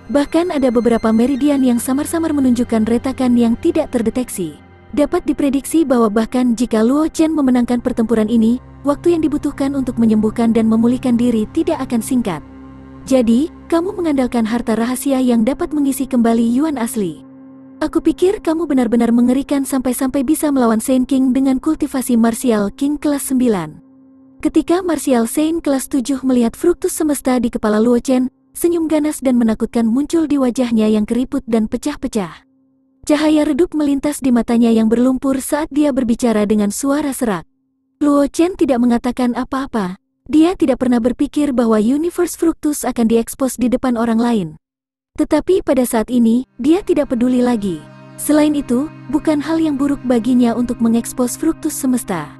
Bahkan ada beberapa meridian yang samar-samar menunjukkan retakan yang tidak terdeteksi. Dapat diprediksi bahwa bahkan jika Luo Chen memenangkan pertempuran ini, waktu yang dibutuhkan untuk menyembuhkan dan memulihkan diri tidak akan singkat. Jadi, kamu mengandalkan harta rahasia yang dapat mengisi kembali yuan asli. Aku pikir kamu benar-benar mengerikan sampai-sampai bisa melawan Saint King dengan kultivasi martial King kelas 9. Ketika martial Saint kelas 7 melihat fruktus semesta di kepala Luo Chen, senyum ganas dan menakutkan muncul di wajahnya yang keriput dan pecah-pecah. Cahaya redup melintas di matanya yang berlumpur saat dia berbicara dengan suara serak. Luo Chen tidak mengatakan apa-apa. Dia tidak pernah berpikir bahwa Universe Fructus akan diekspos di depan orang lain. Tetapi pada saat ini, dia tidak peduli lagi. Selain itu, bukan hal yang buruk baginya untuk mengekspos Fructus semesta.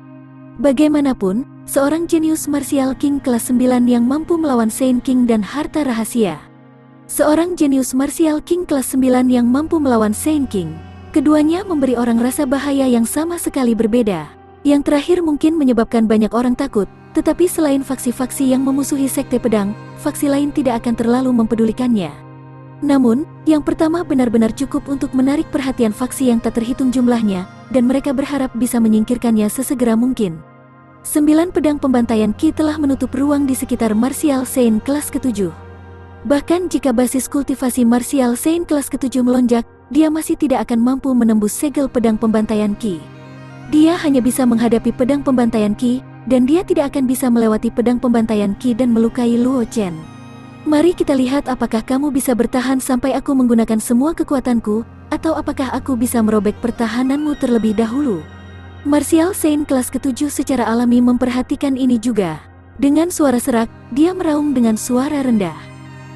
Bagaimanapun, seorang jenius martial King kelas 9 yang mampu melawan Saint King dan harta rahasia. Seorang jenius martial King kelas 9 yang mampu melawan Saint King. Keduanya memberi orang rasa bahaya yang sama sekali berbeda. Yang terakhir mungkin menyebabkan banyak orang takut, tetapi selain faksi-faksi yang memusuhi sekte pedang, faksi lain tidak akan terlalu mempedulikannya. Namun, yang pertama benar-benar cukup untuk menarik perhatian faksi yang tak terhitung jumlahnya, dan mereka berharap bisa menyingkirkannya sesegera mungkin. 9 pedang pembantaian Qi telah menutup ruang di sekitar martial Saint kelas ke-7. Bahkan jika basis kultivasi martial Saint kelas ke-7 melonjak, dia masih tidak akan mampu menembus segel pedang pembantaian Qi. Dia hanya bisa menghadapi pedang pembantaian Qi, dan dia tidak akan bisa melewati pedang pembantaian Qi dan melukai Luo Chen. Mari kita lihat apakah kamu bisa bertahan sampai aku menggunakan semua kekuatanku, atau apakah aku bisa merobek pertahananmu terlebih dahulu. Martial Saint kelas ke-7 secara alami memperhatikan ini juga. Dengan suara serak, dia meraung dengan suara rendah.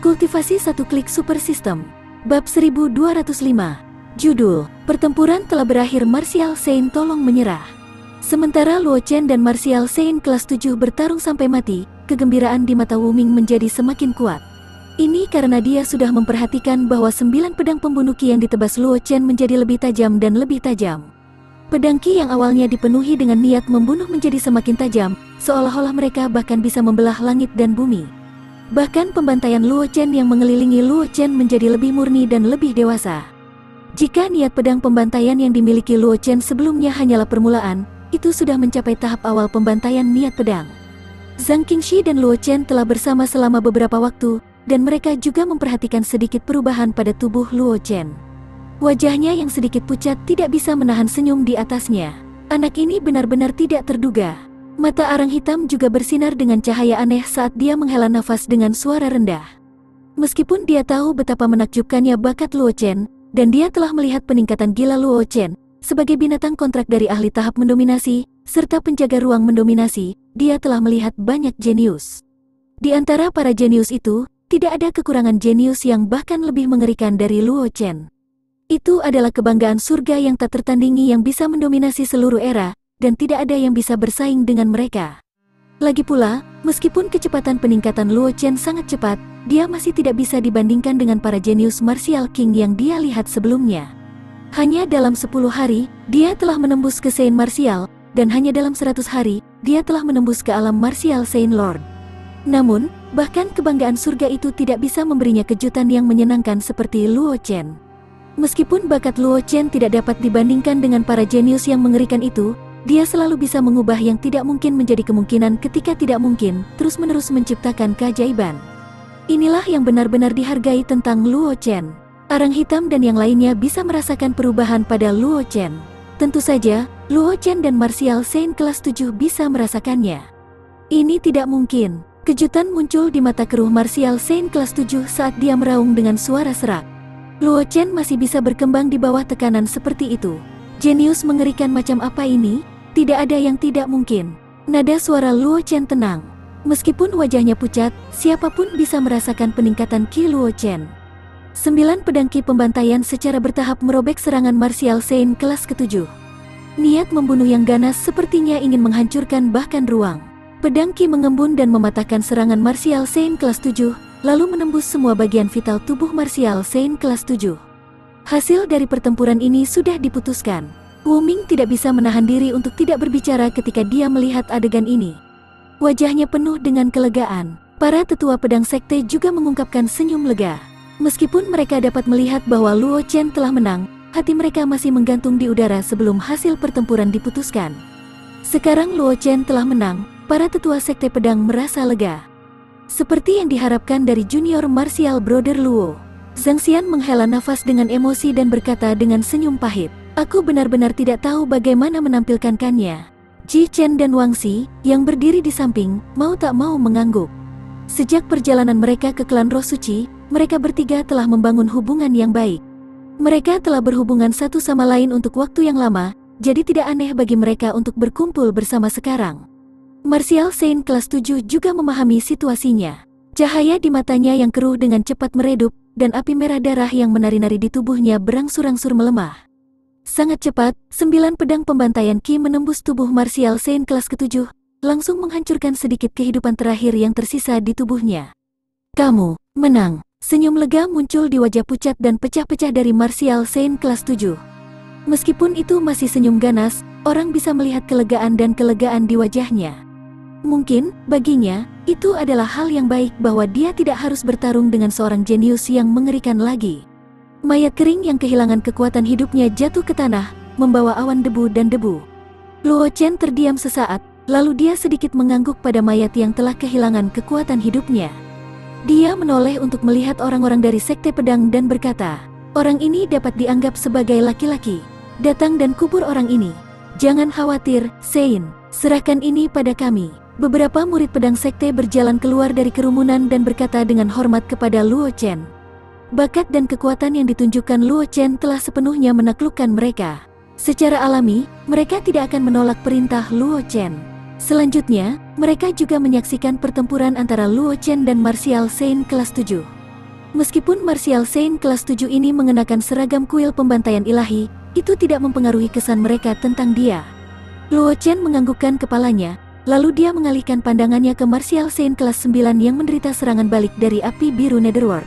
Kultivasi 1 klik super system. Bab 1205. Judul, Pertempuran telah berakhir. Martial Saint tolong menyerah. Sementara Luo Chen dan Martial Saint kelas 7 bertarung sampai mati, kegembiraan di mata Wu Ming menjadi semakin kuat. Ini karena dia sudah memperhatikan bahwa 9 pedang pembunuh Qi yang ditebas Luo Chen menjadi lebih tajam dan lebih tajam. Pedang Qi yang awalnya dipenuhi dengan niat membunuh menjadi semakin tajam, seolah-olah mereka bahkan bisa membelah langit dan bumi. Bahkan pembantaian Luo Chen yang mengelilingi Luo Chen menjadi lebih murni dan lebih dewasa. Jika niat pedang pembantaian yang dimiliki Luo Chen sebelumnya hanyalah permulaan, itu sudah mencapai tahap awal pembantaian niat pedang. Zhang Qingxi dan Luo Chen telah bersama selama beberapa waktu, dan mereka juga memperhatikan sedikit perubahan pada tubuh Luo Chen. Wajahnya yang sedikit pucat tidak bisa menahan senyum di atasnya. Anak ini benar-benar tidak terduga. Mata arang hitam juga bersinar dengan cahaya aneh saat dia menghela nafas dengan suara rendah. Meskipun dia tahu betapa menakjubkannya bakat Luo Chen, dan dia telah melihat peningkatan gila Luo Chen, sebagai binatang kontrak dari ahli tahap mendominasi, serta penjaga ruang mendominasi, dia telah melihat banyak jenius. Di antara para jenius itu, tidak ada kekurangan jenius yang bahkan lebih mengerikan dari Luo Chen. Itu adalah kebanggaan surga yang tak tertandingi yang bisa mendominasi seluruh era, dan tidak ada yang bisa bersaing dengan mereka. Lagi pula, meskipun kecepatan peningkatan Luo Chen sangat cepat, dia masih tidak bisa dibandingkan dengan para jenius martial King yang dia lihat sebelumnya. Hanya dalam 10 hari, dia telah menembus ke Saint Martial, dan hanya dalam 100 hari, dia telah menembus ke alam martial Saint Lord. Namun, bahkan kebanggaan surga itu tidak bisa memberinya kejutan yang menyenangkan seperti Luo Chen. Meskipun bakat Luo Chen tidak dapat dibandingkan dengan para jenius yang mengerikan itu, dia selalu bisa mengubah yang tidak mungkin menjadi kemungkinan ketika tidak mungkin, terus-menerus menciptakan keajaiban. Inilah yang benar-benar dihargai tentang Luo Chen. Arang hitam dan yang lainnya bisa merasakan perubahan pada Luo Chen. Tentu saja, Luo Chen dan Martial Saint kelas 7 bisa merasakannya. Ini tidak mungkin. Kejutan muncul di mata keruh Martial Saint kelas 7 saat dia meraung dengan suara serak. Luo Chen masih bisa berkembang di bawah tekanan seperti itu. Jenius mengerikan macam apa ini? Tidak ada yang tidak mungkin. Nada suara Luo Chen tenang. Meskipun wajahnya pucat, siapapun bisa merasakan peningkatan Ki Luo Chen. 9 pedang Ki pembantaian secara bertahap merobek serangan Martial Saint kelas ke-7. Niat membunuh yang ganas sepertinya ingin menghancurkan bahkan ruang. Pedang Ki mengembun dan mematahkan serangan Martial Saint kelas 7, lalu menembus semua bagian vital tubuh Martial Saint kelas 7. Hasil dari pertempuran ini sudah diputuskan. Wu Ming tidak bisa menahan diri untuk tidak berbicara ketika dia melihat adegan ini. Wajahnya penuh dengan kelegaan. Para tetua pedang sekte juga mengungkapkan senyum lega. Meskipun mereka dapat melihat bahwa Luo Chen telah menang, hati mereka masih menggantung di udara sebelum hasil pertempuran diputuskan. Sekarang Luo Chen telah menang, para tetua sekte pedang merasa lega. Seperti yang diharapkan dari junior martial brother Luo, Zhang Xian menghela nafas dengan emosi dan berkata dengan senyum pahit, "Aku benar-benar tidak tahu bagaimana menampilkannya." Ji Chen dan Wang Xi, yang berdiri di samping, mau tak mau mengangguk. Sejak perjalanan mereka ke klan Roh Suci, mereka bertiga telah membangun hubungan yang baik. Mereka telah berhubungan satu sama lain untuk waktu yang lama, jadi tidak aneh bagi mereka untuk berkumpul bersama sekarang. Martial Saint kelas 7 juga memahami situasinya. Cahaya di matanya yang keruh dengan cepat meredup, dan api merah darah yang menari-nari di tubuhnya berangsur-angsur melemah. Sangat cepat, 9 pedang pembantaian Ki menembus tubuh Martial Saint kelas ke-7, langsung menghancurkan sedikit kehidupan terakhir yang tersisa di tubuhnya. "Kamu menang." Senyum lega muncul di wajah pucat dan pecah-pecah dari Martial Saint kelas 7. Meskipun itu masih senyum ganas, orang bisa melihat kelegaan dan kelegaan di wajahnya. Mungkin, baginya, itu adalah hal yang baik bahwa dia tidak harus bertarung dengan seorang jenius yang mengerikan lagi. Mayat kering yang kehilangan kekuatan hidupnya jatuh ke tanah, membawa awan debu dan debu. Luo Chen terdiam sesaat, lalu dia sedikit mengangguk pada mayat yang telah kehilangan kekuatan hidupnya. Dia menoleh untuk melihat orang-orang dari sekte pedang dan berkata, "Orang ini dapat dianggap sebagai laki-laki. Datang dan kubur orang ini. Jangan khawatir, Saint. Serahkan ini pada kami." Beberapa murid pedang sekte berjalan keluar dari kerumunan dan berkata dengan hormat kepada Luo Chen. Bakat dan kekuatan yang ditunjukkan Luo Chen telah sepenuhnya menaklukkan mereka. Secara alami, mereka tidak akan menolak perintah Luo Chen. Selanjutnya, mereka juga menyaksikan pertempuran antara Luo Chen dan Martial Saint kelas 7. Meskipun Martial Saint kelas 7 ini mengenakan seragam kuil pembantaian ilahi, itu tidak mempengaruhi kesan mereka tentang dia. Luo Chen menganggukkan kepalanya, lalu dia mengalihkan pandangannya ke Martial Saint kelas 9 yang menderita serangan balik dari api biru Netherworld.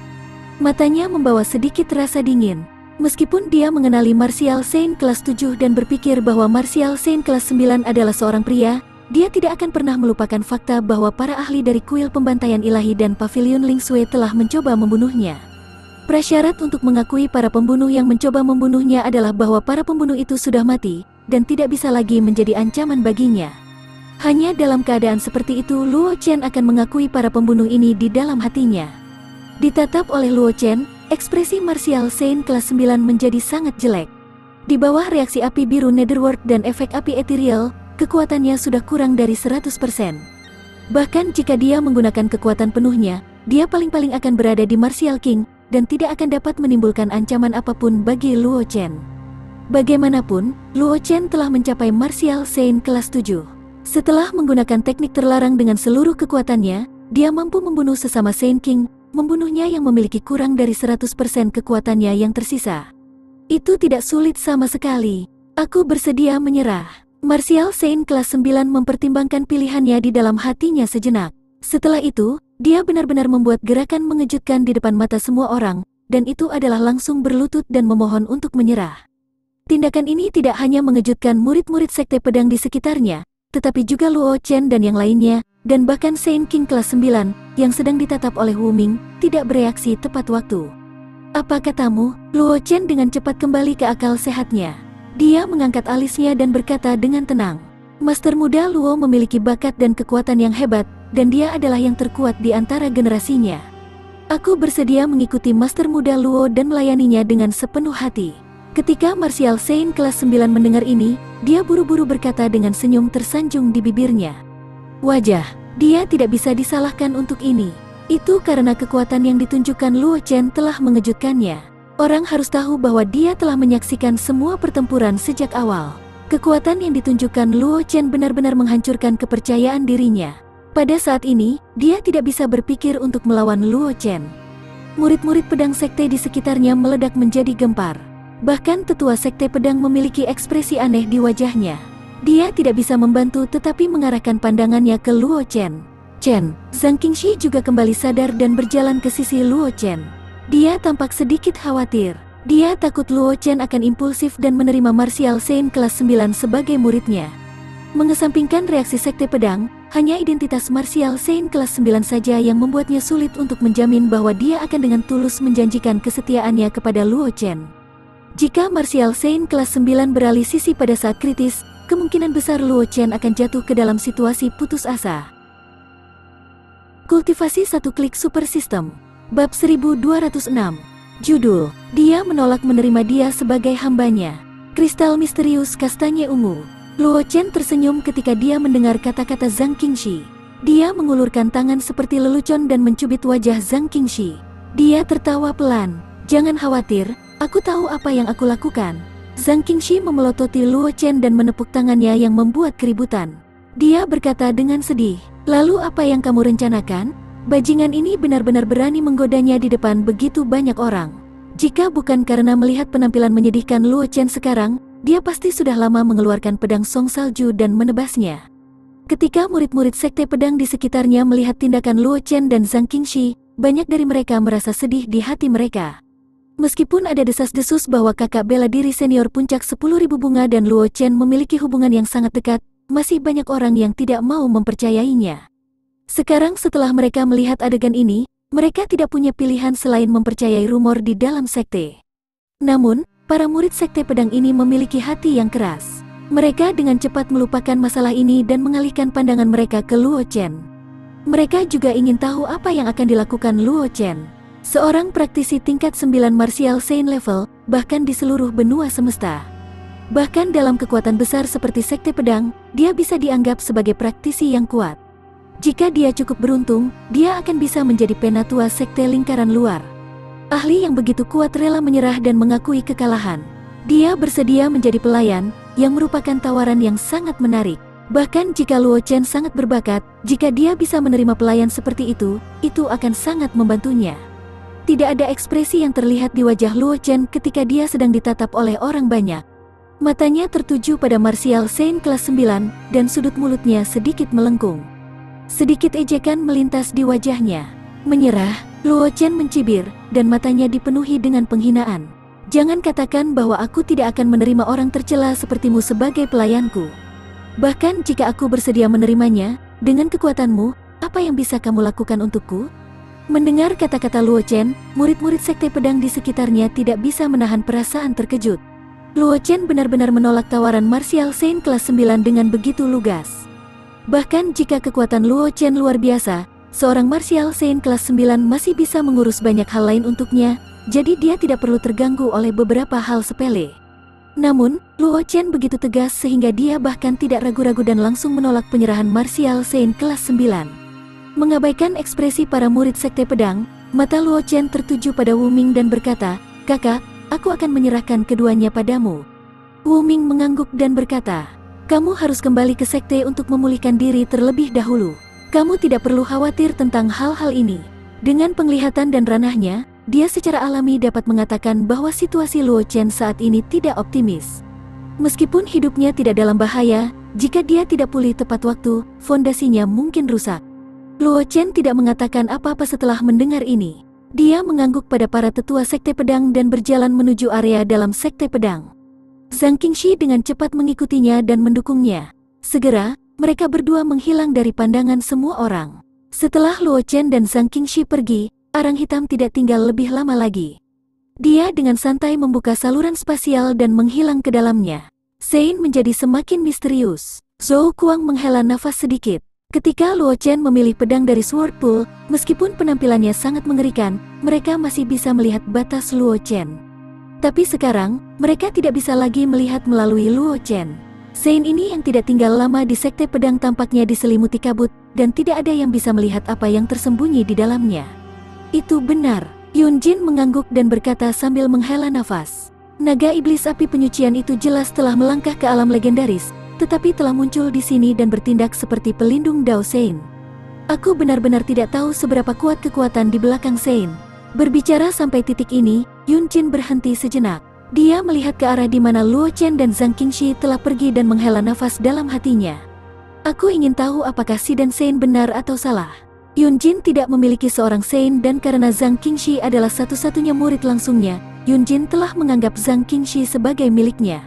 Matanya membawa sedikit rasa dingin. Meskipun dia mengenali Martial Saint kelas 7 dan berpikir bahwa Martial Saint kelas 9 adalah seorang pria, dia tidak akan pernah melupakan fakta bahwa para ahli dari kuil pembantaian ilahi dan pavilion Ling Sui telah mencoba membunuhnya. Prasyarat untuk mengakui para pembunuh yang mencoba membunuhnya adalah bahwa para pembunuh itu sudah mati, dan tidak bisa lagi menjadi ancaman baginya. Hanya dalam keadaan seperti itu Luo Chen akan mengakui para pembunuh ini di dalam hatinya. Ditatap oleh Luo Chen, ekspresi Martial Saint kelas 9 menjadi sangat jelek. Di bawah reaksi api biru Netherworld dan efek api ethereal, kekuatannya sudah kurang dari 100%. Bahkan jika dia menggunakan kekuatan penuhnya, dia paling-paling akan berada di Martial King, dan tidak akan dapat menimbulkan ancaman apapun bagi Luo Chen. Bagaimanapun, Luo Chen telah mencapai Martial Saint kelas 7. Setelah menggunakan teknik terlarang dengan seluruh kekuatannya, dia mampu membunuh sesama Saint King, membunuhnya yang memiliki kurang dari 100% kekuatannya yang tersisa. Itu tidak sulit sama sekali. Aku bersedia menyerah. Martial Saint kelas 9 mempertimbangkan pilihannya di dalam hatinya sejenak. Setelah itu, dia benar-benar membuat gerakan mengejutkan di depan mata semua orang, dan itu adalah langsung berlutut dan memohon untuk menyerah. Tindakan ini tidak hanya mengejutkan murid-murid sekte pedang di sekitarnya, tetapi juga Luo Chen dan yang lainnya, dan bahkan Saint King kelas 9, yang sedang ditatap oleh Wu Ming, tidak bereaksi tepat waktu. "Apa katamu?" Luo Chen dengan cepat kembali ke akal sehatnya. Dia mengangkat alisnya dan berkata dengan tenang, "Master muda Luo memiliki bakat dan kekuatan yang hebat, dan dia adalah yang terkuat di antara generasinya. Aku bersedia mengikuti Master muda Luo dan melayaninya dengan sepenuh hati." Ketika Martial Saint kelas 9 mendengar ini, dia buru-buru berkata dengan senyum tersanjung di bibirnya. Wajah, dia tidak bisa disalahkan untuk ini. Itu karena kekuatan yang ditunjukkan Luo Chen telah mengejutkannya. Orang harus tahu bahwa dia telah menyaksikan semua pertempuran sejak awal. Kekuatan yang ditunjukkan Luo Chen benar-benar menghancurkan kepercayaan dirinya. Pada saat ini, dia tidak bisa berpikir untuk melawan Luo Chen. Murid-murid pedang sekte di sekitarnya meledak menjadi gempar. Bahkan tetua sekte pedang memiliki ekspresi aneh di wajahnya. Dia tidak bisa membantu tetapi mengarahkan pandangannya ke Luo Chen. Zhang Qingxi juga kembali sadar dan berjalan ke sisi Luo Chen. Dia tampak sedikit khawatir. Dia takut Luo Chen akan impulsif dan menerima Martial Saint kelas 9 sebagai muridnya. Mengesampingkan reaksi sekte pedang, hanya identitas Martial Saint kelas 9 saja yang membuatnya sulit untuk menjamin bahwa dia akan dengan tulus menjanjikan kesetiaannya kepada Luo Chen. Jika Martial Saint kelas 9 beralih sisi pada saat kritis, kemungkinan besar Luo Chen akan jatuh ke dalam situasi putus asa. Kultivasi satu klik super system. Bab 1206. Judul, dia menolak menerima dia sebagai hambanya. Kristal misterius kastanye ungu. Luo Chen tersenyum ketika dia mendengar kata-kata Zhang Qingxi. Dia mengulurkan tangan seperti lelucon dan mencubit wajah Zhang Qingxi. Dia tertawa pelan. Jangan khawatir, aku tahu apa yang aku lakukan. Zhang Qingxi memelototi Luo Chen dan menepuk tangannya yang membuat keributan. Dia berkata dengan sedih, lalu apa yang kamu rencanakan? Bajingan ini benar-benar berani menggodanya di depan begitu banyak orang. Jika bukan karena melihat penampilan menyedihkan Luo Chen sekarang, dia pasti sudah lama mengeluarkan pedang song salju dan menebasnya. Ketika murid-murid sekte pedang di sekitarnya melihat tindakan Luo Chen dan Zhang Qingxi, banyak dari mereka merasa sedih di hati mereka. Meskipun ada desas-desus bahwa kakak bela diri senior puncak 10.000 bunga dan Luo Chen memiliki hubungan yang sangat dekat, masih banyak orang yang tidak mau mempercayainya. Sekarang setelah mereka melihat adegan ini, mereka tidak punya pilihan selain mempercayai rumor di dalam sekte. Namun, para murid sekte pedang ini memiliki hati yang keras. Mereka dengan cepat melupakan masalah ini dan mengalihkan pandangan mereka ke Luo Chen. Mereka juga ingin tahu apa yang akan dilakukan Luo Chen. Seorang praktisi tingkat 9 Martial Saint level, bahkan di seluruh benua semesta. Bahkan dalam kekuatan besar seperti sekte pedang, dia bisa dianggap sebagai praktisi yang kuat. Jika dia cukup beruntung, dia akan bisa menjadi penatua sekte lingkaran luar. Ahli yang begitu kuat rela menyerah dan mengakui kekalahan. Dia bersedia menjadi pelayan, yang merupakan tawaran yang sangat menarik. Bahkan jika Luo Chen sangat berbakat, jika dia bisa menerima pelayan seperti itu akan sangat membantunya. Tidak ada ekspresi yang terlihat di wajah Luo Chen ketika dia sedang ditatap oleh orang banyak. Matanya tertuju pada Martial Saint kelas 9, dan sudut mulutnya sedikit melengkung. Sedikit ejekan melintas di wajahnya. Menyerah, Luo Chen mencibir, dan matanya dipenuhi dengan penghinaan. Jangan katakan bahwa aku tidak akan menerima orang tercela sepertimu sebagai pelayanku. Bahkan jika aku bersedia menerimanya, dengan kekuatanmu, apa yang bisa kamu lakukan untukku? Mendengar kata-kata Luo Chen, murid-murid sekte pedang di sekitarnya tidak bisa menahan perasaan terkejut. Luo Chen benar-benar menolak tawaran Martial Saint kelas 9 dengan begitu lugas. Bahkan jika kekuatan Luo Chen luar biasa, seorang Martial Saint kelas 9 masih bisa mengurus banyak hal lain untuknya, jadi dia tidak perlu terganggu oleh beberapa hal sepele. Namun, Luo Chen begitu tegas sehingga dia bahkan tidak ragu-ragu dan langsung menolak penyerahan Martial Saint kelas 9. Mengabaikan ekspresi para murid sekte pedang, mata Luo Chen tertuju pada Wu Ming dan berkata, "Kakak, aku akan menyerahkan keduanya padamu." Wu Ming mengangguk dan berkata, "Kamu harus kembali ke sekte untuk memulihkan diri terlebih dahulu. Kamu tidak perlu khawatir tentang hal-hal ini." Dengan penglihatan dan ranahnya, dia secara alami dapat mengatakan bahwa situasi Luo Chen saat ini tidak optimis. Meskipun hidupnya tidak dalam bahaya, jika dia tidak pulih tepat waktu, fondasinya mungkin rusak. Luo Chen tidak mengatakan apa-apa setelah mendengar ini. Dia mengangguk pada para tetua sekte pedang dan berjalan menuju area dalam sekte pedang. Zhang Qingxi dengan cepat mengikutinya dan mendukungnya. Segera, mereka berdua menghilang dari pandangan semua orang. Setelah Luo Chen dan Zhang Qingxi pergi, arang hitam tidak tinggal lebih lama lagi. Dia dengan santai membuka saluran spasial dan menghilang ke dalamnya. Sein menjadi semakin misterius. Zhou Kuang menghela nafas sedikit. Ketika Luo Chen memilih pedang dari Sword Pool, meskipun penampilannya sangat mengerikan, mereka masih bisa melihat batas Luo Chen. Tapi sekarang, mereka tidak bisa lagi melihat melalui Luo Chen. Sein ini yang tidak tinggal lama di Sekte Pedang tampaknya diselimuti kabut, dan tidak ada yang bisa melihat apa yang tersembunyi di dalamnya. Itu benar, Yun Jin mengangguk dan berkata sambil menghela nafas. Naga iblis api penyucian itu jelas telah melangkah ke alam legendaris, tetapi telah muncul di sini dan bertindak seperti pelindung Dao Sein. Aku benar-benar tidak tahu seberapa kuat kekuatan di belakang Sein. Berbicara sampai titik ini, Yun Jin berhenti sejenak. Dia melihat ke arah di mana Luo Chen dan Zhang Qingxi telah pergi dan menghela nafas dalam hatinya. Aku ingin tahu apakah si dan Sein benar atau salah. Yun Jin tidak memiliki seorang Sein dan karena Zhang Qingxi adalah satu-satunya murid langsungnya, Yun Jin telah menganggap Zhang Qingxi sebagai miliknya.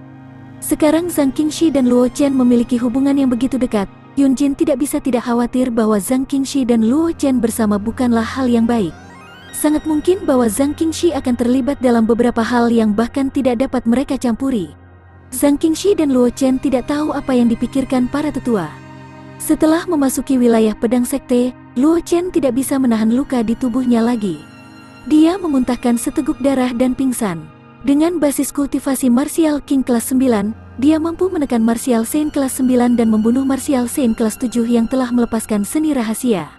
Sekarang Zhang Qingxi dan Luo Chen memiliki hubungan yang begitu dekat, Yun Jin tidak bisa tidak khawatir bahwa Zhang Qingxi dan Luo Chen bersama bukanlah hal yang baik. Sangat mungkin bahwa Zhang Qingxi akan terlibat dalam beberapa hal yang bahkan tidak dapat mereka campuri. Zhang Qingxi dan Luo Chen tidak tahu apa yang dipikirkan para tetua. Setelah memasuki wilayah pedang sekte, Luo Chen tidak bisa menahan luka di tubuhnya lagi. Dia memuntahkan seteguk darah dan pingsan. Dengan basis kultivasi Martial King kelas 9, dia mampu menekan Martial Saint kelas 9 dan membunuh Martial Saint kelas 7 yang telah melepaskan seni rahasia.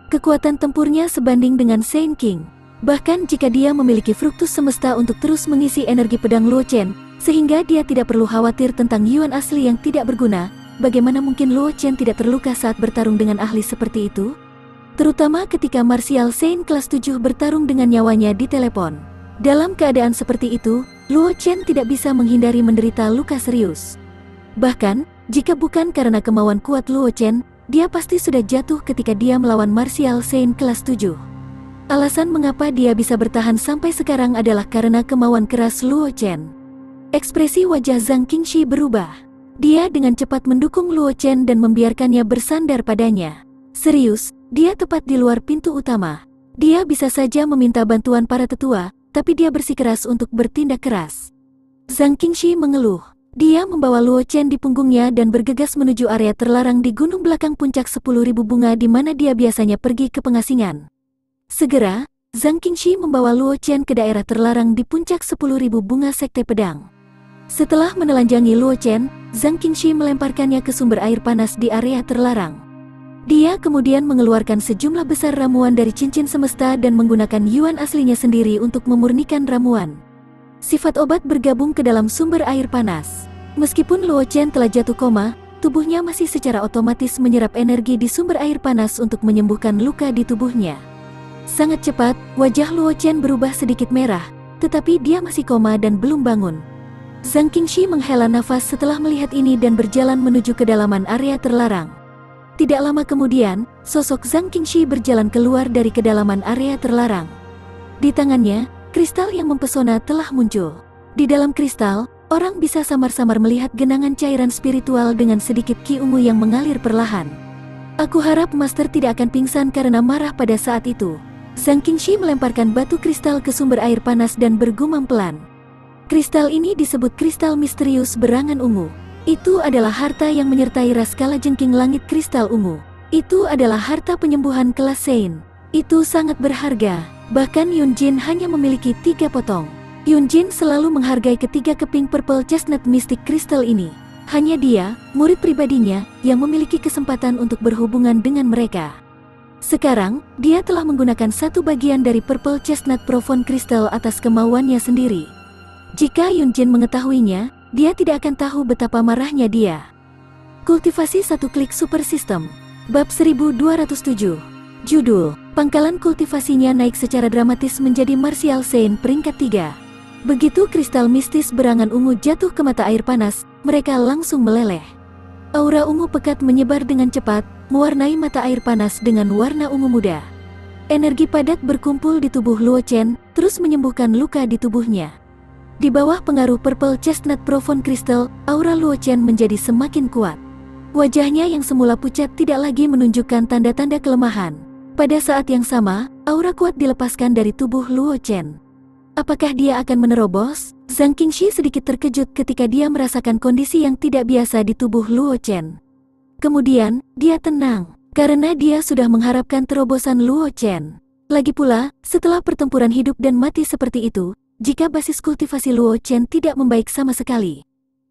Kekuatan tempurnya sebanding dengan Saint King. Bahkan jika dia memiliki fruktus semesta untuk terus mengisi energi pedang Luo Chen, sehingga dia tidak perlu khawatir tentang Yuan asli yang tidak berguna, bagaimana mungkin Luo Chen tidak terluka saat bertarung dengan ahli seperti itu? Terutama ketika Martial Saint kelas 7 bertarung dengan nyawanya di telepon. Dalam keadaan seperti itu, Luo Chen tidak bisa menghindari menderita luka serius. Bahkan, jika bukan karena kemauan kuat Luo Chen, dia pasti sudah jatuh ketika dia melawan Martial Saint kelas 7. Alasan mengapa dia bisa bertahan sampai sekarang adalah karena kemauan keras Luo Chen. Ekspresi wajah Zhang Qingxi berubah. Dia dengan cepat mendukung Luo Chen dan membiarkannya bersandar padanya. Serius, dia tepat di luar pintu utama. Dia bisa saja meminta bantuan para tetua, tapi dia bersikeras untuk bertindak keras. Zhang Qingxi mengeluh. Dia membawa Luo Chen di punggungnya dan bergegas menuju area terlarang di gunung belakang puncak 10.000 bunga di mana dia biasanya pergi ke pengasingan. Segera, Zhang Qingxi membawa Luo Chen ke daerah terlarang di puncak 10.000 bunga Sekte Pedang. Setelah menelanjangi Luo Chen, Zhang Qingxi melemparkannya ke sumber air panas di area terlarang. Dia kemudian mengeluarkan sejumlah besar ramuan dari cincin semesta dan menggunakan Yuan aslinya sendiri untuk memurnikan ramuan. Sifat obat bergabung ke dalam sumber air panas. Meskipun Luo Chen telah jatuh koma, tubuhnya masih secara otomatis menyerap energi di sumber air panas untuk menyembuhkan luka di tubuhnya. Sangat cepat, wajah Luo Chen berubah sedikit merah, tetapi dia masih koma dan belum bangun. Zhang Qingxi menghela nafas setelah melihat ini dan berjalan menuju kedalaman area terlarang. Tidak lama kemudian, sosok Zhang Qingxi berjalan keluar dari kedalaman area terlarang. Di tangannya, kristal yang mempesona telah muncul. Di dalam kristal, orang bisa samar-samar melihat genangan cairan spiritual dengan sedikit ki ungu yang mengalir perlahan. Aku harap Master tidak akan pingsan karena marah pada saat itu. Zhang Qingxi melemparkan batu kristal ke sumber air panas dan bergumam pelan. Kristal ini disebut kristal misterius berangan ungu. Itu adalah harta yang menyertai ras kalajengking langit kristal ungu. Itu adalah harta penyembuhan kelas Sein. Itu sangat berharga. Bahkan Yun Jin hanya memiliki 3 potong. Yun Jin selalu menghargai ketiga keping Purple Chestnut Mystic Crystal ini. Hanya dia, murid pribadinya, yang memiliki kesempatan untuk berhubungan dengan mereka. Sekarang, dia telah menggunakan satu bagian dari Purple Chestnut Profound Crystal atas kemauannya sendiri. Jika Yun Jin mengetahuinya, dia tidak akan tahu betapa marahnya dia. Kultivasi satu klik super system. Bab 1207. Judul, pangkalan kultivasinya naik secara dramatis menjadi Martial Saint peringkat 3. Begitu kristal mistis berangan ungu jatuh ke mata air panas, mereka langsung meleleh. Aura ungu pekat menyebar dengan cepat, mewarnai mata air panas dengan warna ungu muda. Energi padat berkumpul di tubuh Luo Chen, terus menyembuhkan luka di tubuhnya. Di bawah pengaruh Purple Chestnut Profound Crystal, aura Luo Chen menjadi semakin kuat. Wajahnya yang semula pucat tidak lagi menunjukkan tanda-tanda kelemahan. Pada saat yang sama, aura kuat dilepaskan dari tubuh Luo Chen. Apakah dia akan menerobos? Zhang Qingxi sedikit terkejut ketika dia merasakan kondisi yang tidak biasa di tubuh Luo Chen. Kemudian, dia tenang, karena dia sudah mengharapkan terobosan Luo Chen. Lagi pula, setelah pertempuran hidup dan mati seperti itu, jika basis kultivasi Luo Chen tidak membaik sama sekali.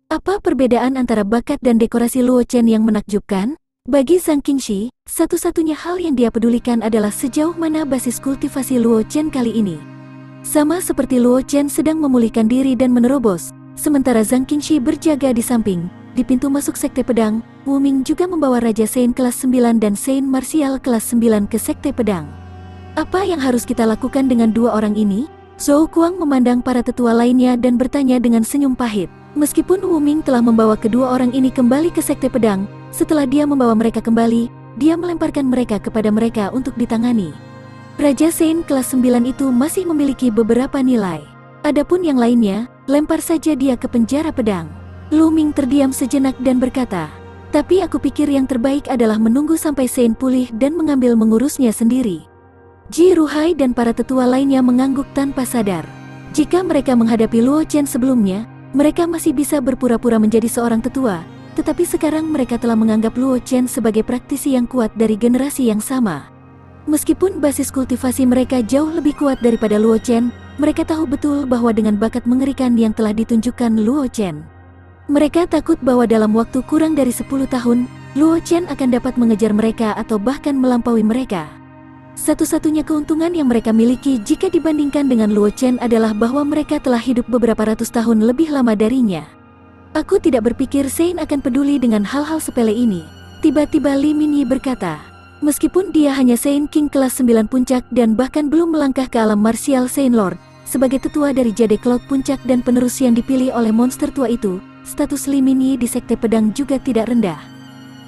Apa perbedaan antara bakat dan dekorasi Luo Chen yang menakjubkan? Bagi Zhang Qingxi, satu-satunya hal yang dia pedulikan adalah sejauh mana basis kultivasi Luo Chen kali ini. Sama seperti Luo Chen sedang memulihkan diri dan menerobos, sementara Zhang Qingxi berjaga di samping. Di pintu masuk Sekte Pedang, Wu Ming juga membawa Raja Sein kelas 9 dan Sein Martial kelas 9 ke Sekte Pedang. Apa yang harus kita lakukan dengan dua orang ini? Zhou Kuang memandang para tetua lainnya dan bertanya dengan senyum pahit. Meskipun Wu Ming telah membawa kedua orang ini kembali ke Sekte Pedang, setelah dia membawa mereka kembali, dia melemparkan mereka kepada mereka untuk ditangani. Raja Sein kelas 9 itu masih memiliki beberapa nilai. Adapun yang lainnya, lempar saja dia ke penjara pedang. Lu Ming terdiam sejenak dan berkata, tapi aku pikir yang terbaik adalah menunggu sampai Sein pulih dan mengambil mengurusnya sendiri. Ji Ruhai dan para tetua lainnya mengangguk tanpa sadar. Jika mereka menghadapi Luo Chen sebelumnya, mereka masih bisa berpura-pura menjadi seorang tetua, tetapi sekarang mereka telah menganggap Luo Chen sebagai praktisi yang kuat dari generasi yang sama. Meskipun basis kultivasi mereka jauh lebih kuat daripada Luo Chen, mereka tahu betul bahwa dengan bakat mengerikan yang telah ditunjukkan Luo Chen, mereka takut bahwa dalam waktu kurang dari 10 tahun, Luo Chen akan dapat mengejar mereka atau bahkan melampaui mereka. Satu-satunya keuntungan yang mereka miliki jika dibandingkan dengan Luo Chen adalah bahwa mereka telah hidup beberapa ratus tahun lebih lama darinya. Aku tidak berpikir Sein akan peduli dengan hal-hal sepele ini. Tiba-tiba Li Minyi berkata, meskipun dia hanya Sein King kelas 9 puncak dan bahkan belum melangkah ke alam martial Sein Lord, sebagai tetua dari Jade Cloud puncak dan penerus yang dipilih oleh monster tua itu, status Li Minyi di Sekte Pedang juga tidak rendah.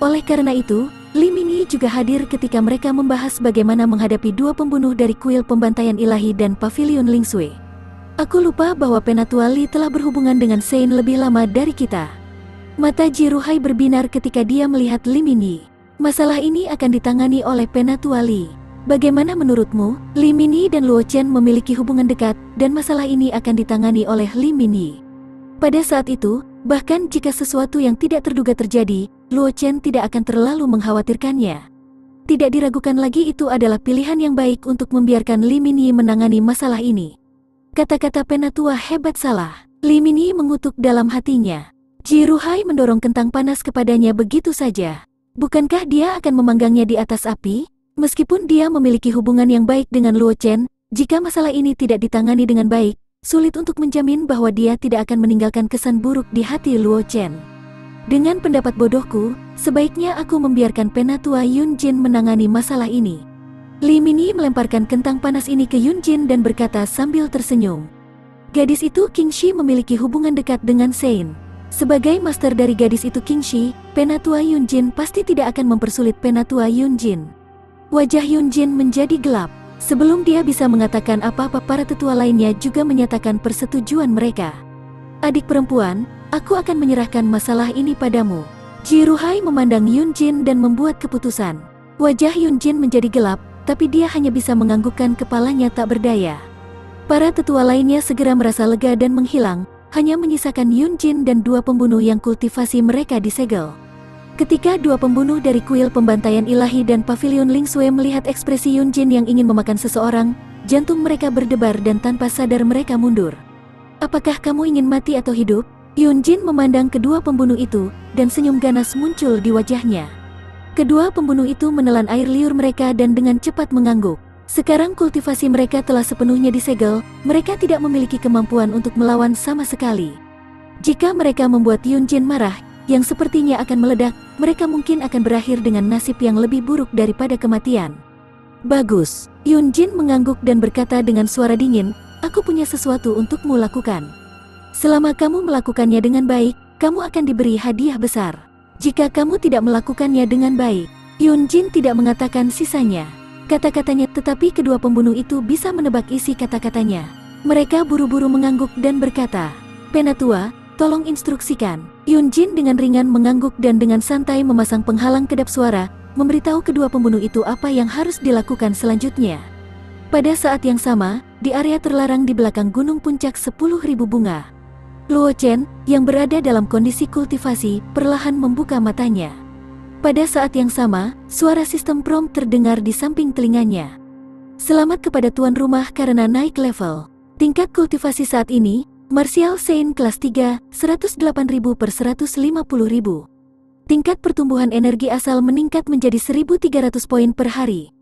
Oleh karena itu, Li Minyi juga hadir ketika mereka membahas bagaimana menghadapi dua pembunuh dari kuil pembantaian ilahi dan pavilion Ling Sui. Aku lupa bahwa Penatua Li telah berhubungan dengan Sein lebih lama dari kita. Mata Ji Ruhai berbinar ketika dia melihat Li Minyi. Masalah ini akan ditangani oleh Penatua Li. Bagaimana menurutmu? Li Minyi dan Luo Chen memiliki hubungan dekat, dan masalah ini akan ditangani oleh Li Minyi. Pada saat itu, bahkan jika sesuatu yang tidak terduga terjadi, Luo Chen tidak akan terlalu mengkhawatirkannya. Tidak diragukan lagi itu adalah pilihan yang baik untuk membiarkan Li Minyi menangani masalah ini. Kata-kata Penatua hebat salah. Li Minyi mengutuk dalam hatinya. Ji Ruhai mendorong kentang panas kepadanya begitu saja. Bukankah dia akan memanggangnya di atas api? Meskipun dia memiliki hubungan yang baik dengan Luo Chen, jika masalah ini tidak ditangani dengan baik, sulit untuk menjamin bahwa dia tidak akan meninggalkan kesan buruk di hati Luo Chen. Dengan pendapat bodohku, sebaiknya aku membiarkan Penatua Yun Jin menangani masalah ini. Li Minyi melemparkan kentang panas ini ke Yun Jin dan berkata sambil tersenyum. Gadis itu Qingxi memiliki hubungan dekat dengan Sein. Sebagai master dari gadis itu Qingxi, Penatua Yun Jin pasti tidak akan mempersulit Penatua Yun Jin. Wajah Yun Jin menjadi gelap. Sebelum dia bisa mengatakan apa-apa, para tetua lainnya juga menyatakan persetujuan mereka. Adik perempuan, aku akan menyerahkan masalah ini padamu. Ji Ruhai memandang Yun Jin dan membuat keputusan. Wajah Yun Jin menjadi gelap, tapi dia hanya bisa menganggukkan kepalanya tak berdaya. Para tetua lainnya segera merasa lega dan menghilang, hanya menyisakan Yun Jin dan dua pembunuh yang kultivasi mereka disegel. Ketika dua pembunuh dari kuil pembantaian ilahi dan pavilion Ling Sui melihat ekspresi Yun Jin yang ingin memakan seseorang, jantung mereka berdebar dan tanpa sadar mereka mundur. Apakah kamu ingin mati atau hidup? Yun Jin memandang kedua pembunuh itu, dan senyum ganas muncul di wajahnya. Kedua pembunuh itu menelan air liur mereka dan dengan cepat mengangguk. Sekarang kultivasi mereka telah sepenuhnya disegel, mereka tidak memiliki kemampuan untuk melawan sama sekali. Jika mereka membuat Yun Jin marah, yang sepertinya akan meledak, mereka mungkin akan berakhir dengan nasib yang lebih buruk daripada kematian. Bagus. Yun Jin mengangguk dan berkata dengan suara dingin, aku punya sesuatu untukmu lakukan. Selama kamu melakukannya dengan baik, kamu akan diberi hadiah besar. Jika kamu tidak melakukannya dengan baik, Yun Jin tidak mengatakan sisanya. Kata-katanya, tetapi kedua pembunuh itu bisa menebak isi kata-katanya. Mereka buru-buru mengangguk dan berkata, Penatua, tolong instruksikan. Yun Jin dengan ringan mengangguk dan dengan santai memasang penghalang kedap suara, memberitahu kedua pembunuh itu apa yang harus dilakukan selanjutnya. Pada saat yang sama, di area terlarang di belakang gunung puncak 10.000 bunga, Luo Chen, yang berada dalam kondisi kultivasi, perlahan membuka matanya. Pada saat yang sama, suara sistem prompt terdengar di samping telinganya. Selamat kepada tuan rumah karena naik level. Tingkat kultivasi saat ini, Martial Saint kelas 3, 108.000 per 150.000. Tingkat pertumbuhan energi asal meningkat menjadi 1.300 poin per hari.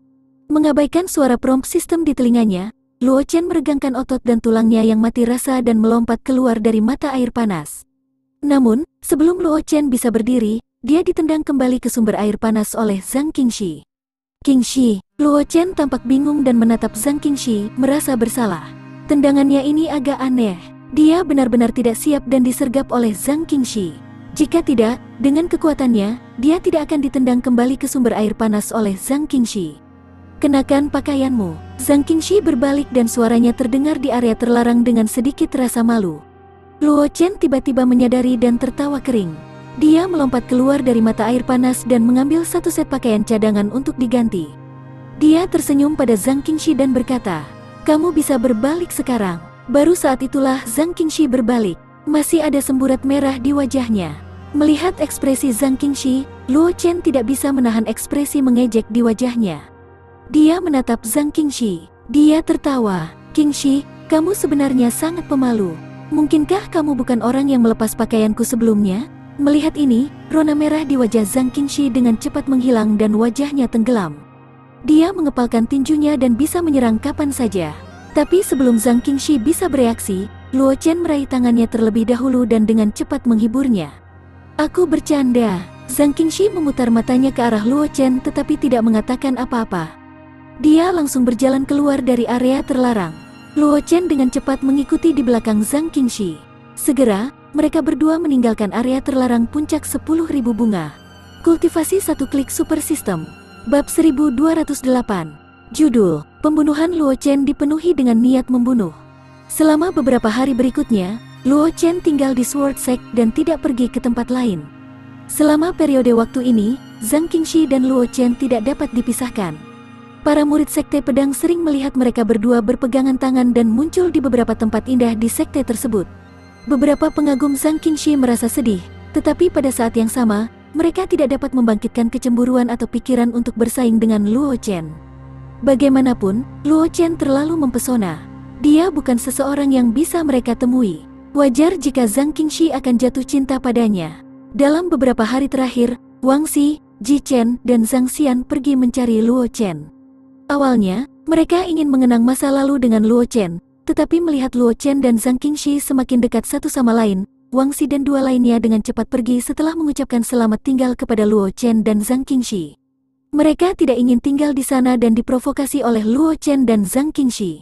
Mengabaikan suara prompt sistem di telinganya, Luo Chen meregangkan otot dan tulangnya yang mati rasa dan melompat keluar dari mata air panas. Namun, sebelum Luo Chen bisa berdiri, dia ditendang kembali ke sumber air panas oleh Zhang Qingxi. Qingxi, Luo Chen tampak bingung dan menatap Zhang Qingxi, merasa bersalah. Tendangannya ini agak aneh. Dia benar-benar tidak siap dan disergap oleh Zhang Qingxi. Jika tidak, dengan kekuatannya, dia tidak akan ditendang kembali ke sumber air panas oleh Zhang Qingxi. Kenakan pakaianmu. Zhang Qingxi berbalik dan suaranya terdengar di area terlarang dengan sedikit rasa malu. Luo Chen tiba-tiba menyadari dan tertawa kering. Dia melompat keluar dari mata air panas dan mengambil satu set pakaian cadangan untuk diganti. Dia tersenyum pada Zhang Qingxi dan berkata, "Kamu bisa berbalik sekarang." Baru saat itulah Zhang Qingxi berbalik. Masih ada semburat merah di wajahnya. Melihat ekspresi Zhang Qingxi, Luo Chen tidak bisa menahan ekspresi mengejek di wajahnya. Dia menatap Zhang Qingxi. Dia tertawa. "Qingxi, kamu sebenarnya sangat pemalu. Mungkinkah kamu bukan orang yang melepas pakaianku sebelumnya?" Melihat ini, rona merah di wajah Zhang Qingxi dengan cepat menghilang dan wajahnya tenggelam. Dia mengepalkan tinjunya dan bisa menyerang kapan saja. Tapi sebelum Zhang Qingxi bisa bereaksi, Luo Chen meraih tangannya terlebih dahulu dan dengan cepat menghiburnya. "Aku bercanda." Zhang Qingxi memutar matanya ke arah Luo Chen tetapi tidak mengatakan apa-apa. Dia langsung berjalan keluar dari area terlarang. Luo Chen dengan cepat mengikuti di belakang Zhang Qingxi. Segera, mereka berdua meninggalkan area terlarang puncak 10.000 bunga. Kultivasi satu klik super system. Bab 1208. Judul, Pembunuhan Luo Chen dipenuhi dengan niat membunuh. Selama beberapa hari berikutnya, Luo Chen tinggal di Sword Sect dan tidak pergi ke tempat lain. Selama periode waktu ini, Zhang Qingxi dan Luo Chen tidak dapat dipisahkan. Para murid Sekte Pedang sering melihat mereka berdua berpegangan tangan dan muncul di beberapa tempat indah di sekte tersebut. Beberapa pengagum Zhang Qingxi merasa sedih, tetapi pada saat yang sama, mereka tidak dapat membangkitkan kecemburuan atau pikiran untuk bersaing dengan Luo Chen. Bagaimanapun, Luo Chen terlalu mempesona. Dia bukan seseorang yang bisa mereka temui. Wajar jika Zhang Qingxi akan jatuh cinta padanya. Dalam beberapa hari terakhir, Wang Xi, Ji Chen, dan Zhang Xian pergi mencari Luo Chen. Awalnya, mereka ingin mengenang masa lalu dengan Luo Chen, tetapi melihat Luo Chen dan Zhang Qingxi semakin dekat satu sama lain, Wang Xi dan dua lainnya dengan cepat pergi setelah mengucapkan selamat tinggal kepada Luo Chen dan Zhang Qingxi. Mereka tidak ingin tinggal di sana dan diprovokasi oleh Luo Chen dan Zhang Qingxi.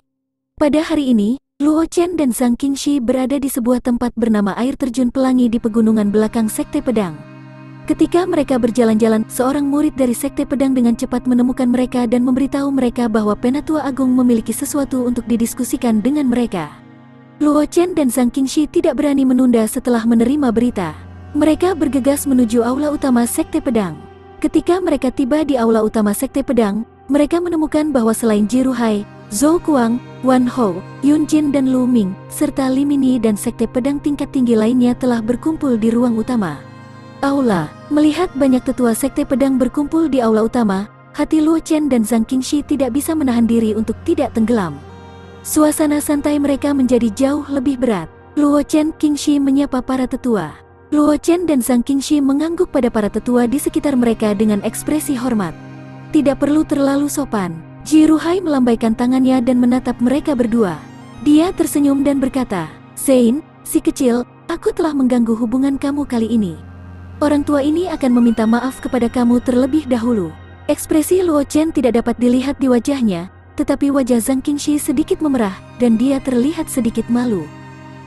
Pada hari ini, Luo Chen dan Zhang Qingxi berada di sebuah tempat bernama Air Terjun Pelangi di pegunungan belakang Sekte Pedang. Ketika mereka berjalan-jalan, seorang murid dari Sekte Pedang dengan cepat menemukan mereka dan memberitahu mereka bahwa Penatua Agung memiliki sesuatu untuk didiskusikan dengan mereka. Luo Chen dan Zhang Qingxi tidak berani menunda setelah menerima berita. Mereka bergegas menuju aula utama Sekte Pedang. Ketika mereka tiba di aula utama Sekte Pedang, mereka menemukan bahwa selain Ji Ruhai, Zhou Kuang, Wan Hou, Yun Jin dan Lu Ming, serta Li Mini dan Sekte Pedang tingkat tinggi lainnya telah berkumpul di ruang utama. Aula. Melihat banyak tetua Sekte Pedang berkumpul di aula utama, hati Luo Chen dan Zhang Qingxi tidak bisa menahan diri untuk tidak tenggelam. Suasana santai mereka menjadi jauh lebih berat. Luo Chen, Qingxi menyapa para tetua. Luo Chen dan Zhang Qingxi mengangguk pada para tetua di sekitar mereka dengan ekspresi hormat. Tidak perlu terlalu sopan. Ji Ruhai melambaikan tangannya dan menatap mereka berdua. Dia tersenyum dan berkata, "Sein, si kecil, aku telah mengganggu hubungan kamu kali ini. Orang tua ini akan meminta maaf kepada kamu terlebih dahulu." Ekspresi Luo Chen tidak dapat dilihat di wajahnya, tetapi wajah Zhang Qingxi sedikit memerah, dan dia terlihat sedikit malu.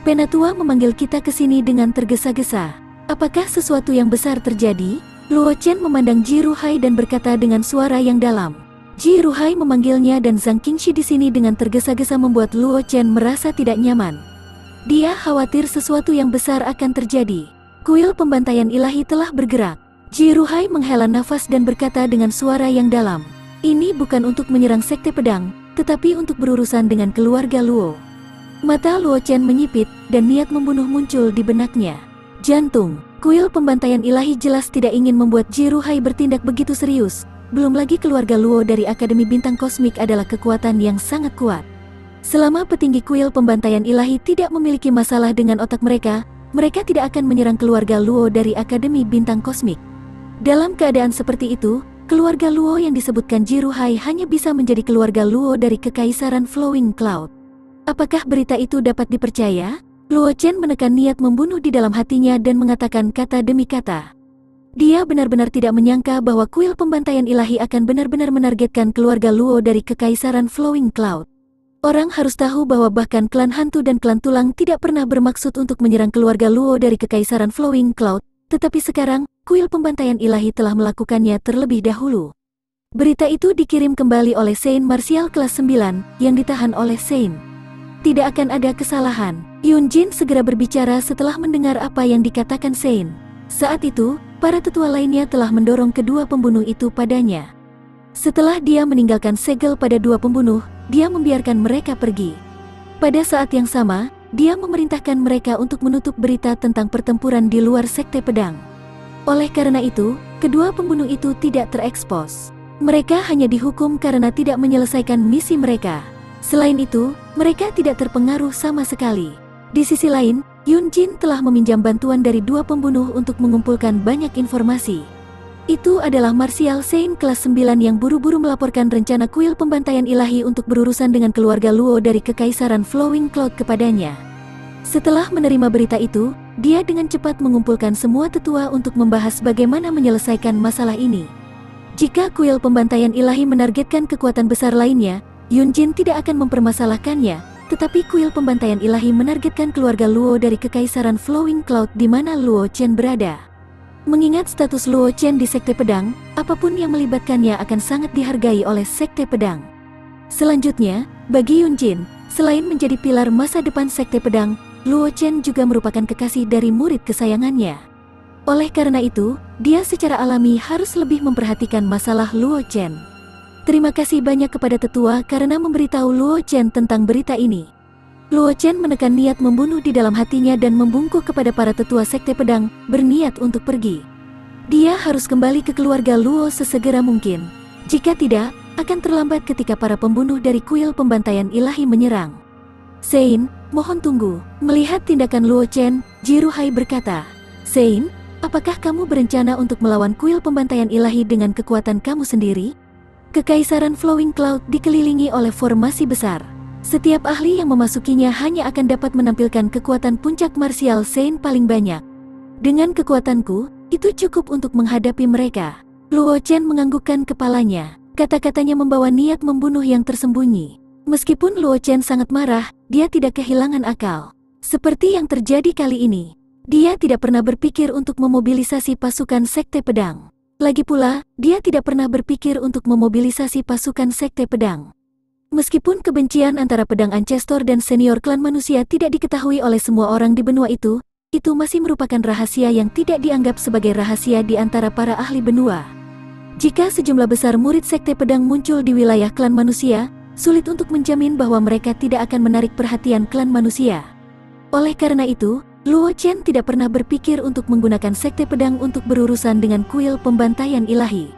"Penatua memanggil kita ke sini dengan tergesa-gesa. Apakah sesuatu yang besar terjadi?" Luo Chen memandang Ji Ruhai dan berkata dengan suara yang dalam. Ji Ruhai memanggilnya dan Zhang Qingxi di sini dengan tergesa-gesa membuat Luo Chen merasa tidak nyaman. Dia khawatir sesuatu yang besar akan terjadi. Kuil pembantaian ilahi telah bergerak. Ji Ruhai menghela nafas dan berkata dengan suara yang dalam, "Ini bukan untuk menyerang Sekte Pedang, tetapi untuk berurusan dengan keluarga Luo." Mata Luo Chen menyipit, dan niat membunuh muncul di benaknya. Jantung. Kuil pembantaian ilahi jelas tidak ingin membuat Ji Ruhai bertindak begitu serius. Belum lagi keluarga Luo dari Akademi Bintang Kosmik adalah kekuatan yang sangat kuat. Selama petinggi kuil pembantaian ilahi tidak memiliki masalah dengan otak mereka, mereka tidak akan menyerang keluarga Luo dari Akademi Bintang Kosmik. Dalam keadaan seperti itu, keluarga Luo yang disebutkan Jiruhai hanya bisa menjadi keluarga Luo dari Kekaisaran Flowing Cloud. Apakah berita itu dapat dipercaya? Luo Chen menekan niat membunuh di dalam hatinya dan mengatakan kata demi kata. Dia benar-benar tidak menyangka bahwa kuil pembantaian ilahi akan benar-benar menargetkan keluarga Luo dari Kekaisaran Flowing Cloud. Orang harus tahu bahwa bahkan klan hantu dan klan tulang tidak pernah bermaksud untuk menyerang keluarga Luo dari Kekaisaran Flowing Cloud, tetapi sekarang, kuil pembantaian ilahi telah melakukannya terlebih dahulu. Berita itu dikirim kembali oleh Saint Martial kelas 9, yang ditahan oleh Saint. Tidak akan ada kesalahan. Yun Jin segera berbicara setelah mendengar apa yang dikatakan Saint. Saat itu, para tetua lainnya telah mendorong kedua pembunuh itu padanya. Setelah dia meninggalkan segel pada dua pembunuh, dia membiarkan mereka pergi. Pada saat yang sama, dia memerintahkan mereka untuk menutup berita tentang pertempuran di luar Sekte Pedang. Oleh karena itu, kedua pembunuh itu tidak terekspos. Mereka hanya dihukum karena tidak menyelesaikan misi mereka. Selain itu, mereka tidak terpengaruh sama sekali. Di sisi lain, Yun Jin telah meminjam bantuan dari dua pembunuh untuk mengumpulkan banyak informasi. Itu adalah Martial Saint kelas 9 yang buru-buru melaporkan rencana kuil pembantaian ilahi untuk berurusan dengan keluarga Luo dari Kekaisaran Flowing Cloud kepadanya. Setelah menerima berita itu, dia dengan cepat mengumpulkan semua tetua untuk membahas bagaimana menyelesaikan masalah ini. Jika kuil pembantaian ilahi menargetkan kekuatan besar lainnya, Yun Jin tidak akan mempermasalahkannya, tetapi kuil pembantaian ilahi menargetkan keluarga Luo dari Kekaisaran Flowing Cloud di mana Luo Chen berada. Mengingat status Luo Chen di Sekte Pedang, apapun yang melibatkannya akan sangat dihargai oleh Sekte Pedang. Selanjutnya, bagi Yun Jin, selain menjadi pilar masa depan Sekte Pedang, Luo Chen juga merupakan kekasih dari murid kesayangannya. Oleh karena itu, dia secara alami harus lebih memperhatikan masalah Luo Chen. Terima kasih banyak kepada tetua karena memberitahu Luo Chen tentang berita ini. Luo Chen menekan niat membunuh di dalam hatinya dan membungkuk kepada para tetua Sekte Pedang, berniat untuk pergi. Dia harus kembali ke keluarga Luo sesegera mungkin. Jika tidak, akan terlambat ketika para pembunuh dari kuil pembantaian ilahi menyerang. Saint, mohon tunggu. Melihat tindakan Luo Chen, Jiruhai berkata, Saint, apakah kamu berencana untuk melawan kuil pembantaian ilahi dengan kekuatan kamu sendiri? Kekaisaran Flowing Cloud dikelilingi oleh formasi besar. Setiap ahli yang memasukinya hanya akan dapat menampilkan kekuatan puncak Martial Saint paling banyak. Dengan kekuatanku, itu cukup untuk menghadapi mereka. Luo Chen menganggukkan kepalanya. Kata-katanya membawa niat membunuh yang tersembunyi. Meskipun Luo Chen sangat marah, dia tidak kehilangan akal. Seperti yang terjadi kali ini, dia tidak pernah berpikir untuk memobilisasi pasukan Sekte Pedang. Lagi pula, dia tidak pernah berpikir untuk memobilisasi pasukan Sekte Pedang. Meskipun kebencian antara pedang Ancestor dan senior klan manusia tidak diketahui oleh semua orang di benua itu masih merupakan rahasia yang tidak dianggap sebagai rahasia di antara para ahli benua. Jika sejumlah besar murid Sekte Pedang muncul di wilayah klan manusia, sulit untuk menjamin bahwa mereka tidak akan menarik perhatian klan manusia. Oleh karena itu, Luo Chen tidak pernah berpikir untuk menggunakan Sekte Pedang untuk berurusan dengan kuil pembantaian ilahi.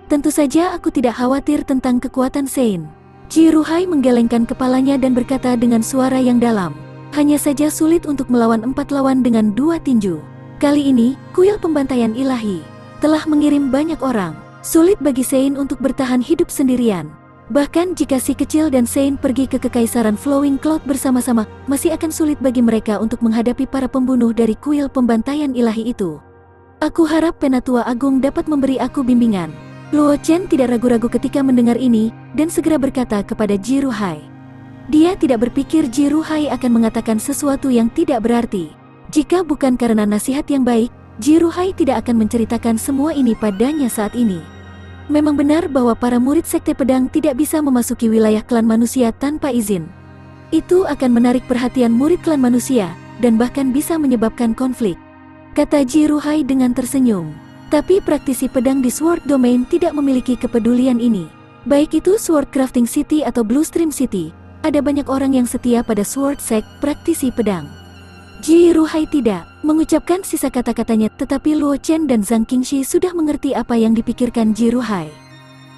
Tentu saja aku tidak khawatir tentang kekuatan Saint. Jiruhai menggelengkan kepalanya dan berkata dengan suara yang dalam, hanya saja sulit untuk melawan 4 lawan dengan 2 tinju. Kali ini, kuil pembantaian ilahi telah mengirim banyak orang. Sulit bagi Saint untuk bertahan hidup sendirian. Bahkan jika si kecil dan Saint pergi ke Kekaisaran Flowing Cloud bersama-sama, masih akan sulit bagi mereka untuk menghadapi para pembunuh dari kuil pembantaian ilahi itu. Aku harap Penatua Agung dapat memberi aku bimbingan. Luo Chen tidak ragu-ragu ketika mendengar ini, dan segera berkata kepada Jiruhai. Dia tidak berpikir Jiruhai akan mengatakan sesuatu yang tidak berarti. Jika bukan karena nasihat yang baik, Jiruhai tidak akan menceritakan semua ini padanya saat ini. Memang benar bahwa para murid Sekte Pedang tidak bisa memasuki wilayah klan manusia tanpa izin. Itu akan menarik perhatian murid klan manusia, dan bahkan bisa menyebabkan konflik, kata Jiruhai dengan tersenyum. Tapi praktisi pedang di Sword Domain tidak memiliki kepedulian ini. Baik itu Sword Crafting City atau Blue Stream City, ada banyak orang yang setia pada Sword Sect praktisi pedang. Jiruhai tidak mengucapkan sisa kata-katanya, tetapi Luo Chen dan Zhang Qingxi sudah mengerti apa yang dipikirkan Jiruhai.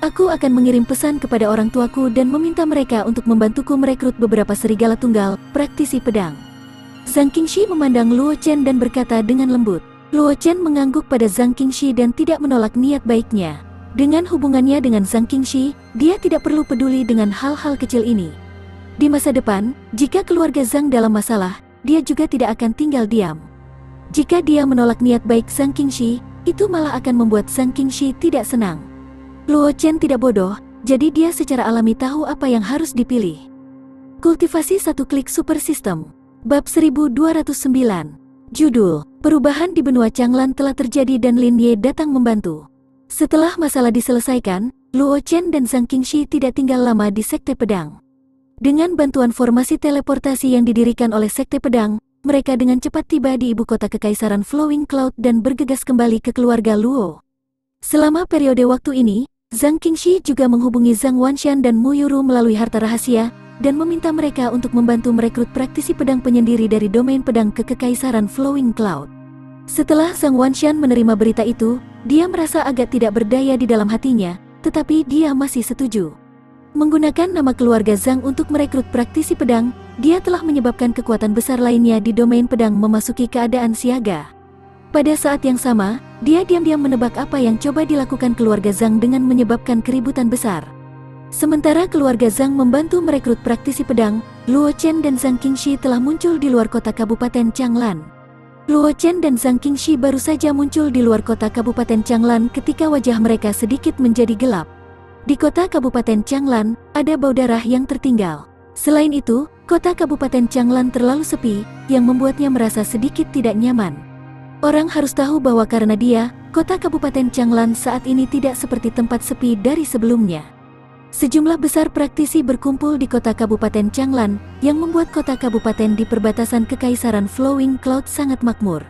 Aku akan mengirim pesan kepada orang tuaku dan meminta mereka untuk membantuku merekrut beberapa serigala tunggal, praktisi pedang. Zhang Qingxi memandang Luo Chen dan berkata dengan lembut. Luo Chen mengangguk pada Zhang Qingxi dan tidak menolak niat baiknya. Dengan hubungannya dengan Zhang Qingxi, dia tidak perlu peduli dengan hal-hal kecil ini. Di masa depan, jika keluarga Zhang dalam masalah, dia juga tidak akan tinggal diam. Jika dia menolak niat baik Zhang Qingxi, itu malah akan membuat Zhang Qingxi tidak senang. Luo Chen tidak bodoh, jadi dia secara alami tahu apa yang harus dipilih. Kultivasi satu klik super system. Bab 1209. Judul, Perubahan di benua Changlan telah terjadi dan Lin Ye datang membantu. Setelah masalah diselesaikan, Luo Chen dan Zhang Qingxi tidak tinggal lama di Sekte Pedang. Dengan bantuan formasi teleportasi yang didirikan oleh Sekte Pedang, mereka dengan cepat tiba di ibu kota Kekaisaran Flowing Cloud dan bergegas kembali ke keluarga Luo. Selama periode waktu ini, Zhang Qingxi juga menghubungi Zhang Wanshan dan Mu Yuru melalui harta rahasia, dan meminta mereka untuk membantu merekrut praktisi pedang penyendiri dari domain pedang ke Kekaisaran Flowing Cloud. Setelah Zhang Wanshan menerima berita itu, dia merasa agak tidak berdaya di dalam hatinya, tetapi dia masih setuju. Menggunakan nama keluarga Zhang untuk merekrut praktisi pedang, dia telah menyebabkan kekuatan besar lainnya di domain pedang memasuki keadaan siaga. Pada saat yang sama, dia diam-diam menebak apa yang coba dilakukan keluarga Zhang dengan menyebabkan keributan besar. Sementara keluarga Zhang membantu merekrut praktisi pedang, Luo Chen dan Zhang Qingxi telah muncul di luar kota Kabupaten Changlan. Luo Chen dan Zhang Qingxi baru saja muncul di luar kota Kabupaten Changlan ketika wajah mereka sedikit menjadi gelap. Di kota Kabupaten Changlan, ada bau darah yang tertinggal. Selain itu, kota Kabupaten Changlan terlalu sepi, yang membuatnya merasa sedikit tidak nyaman. Orang harus tahu bahwa karena dia, kota Kabupaten Changlan saat ini tidak seperti tempat sepi dari sebelumnya. Sejumlah besar praktisi berkumpul di kota Kabupaten Changlan, yang membuat kota kabupaten di perbatasan Kekaisaran Flowing Cloud sangat makmur.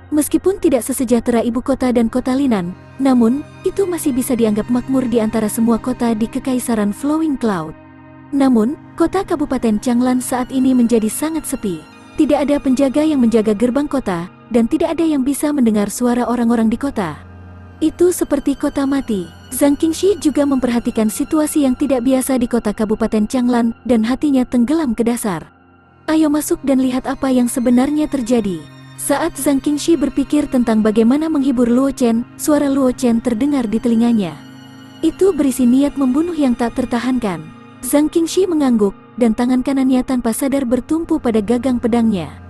Meskipun tidak sesejahtera ibu kota dan kota Linan, namun, itu masih bisa dianggap makmur di antara semua kota di Kekaisaran Flowing Cloud. Namun, kota Kabupaten Changlan saat ini menjadi sangat sepi. Tidak ada penjaga yang menjaga gerbang kota, dan tidak ada yang bisa mendengar suara orang-orang di kota. Itu seperti kota mati. Zhang Qingxi juga memperhatikan situasi yang tidak biasa di kota Kabupaten Changlan, dan hatinya tenggelam ke dasar. Ayo masuk dan lihat apa yang sebenarnya terjadi. Saat Zhang Qingxi berpikir tentang bagaimana menghibur Luo Chen, suara Luo Chen terdengar di telinganya. Itu berisi niat membunuh yang tak tertahankan. Zhang Qingxi mengangguk, dan tangan kanannya tanpa sadar bertumpu pada gagang pedangnya.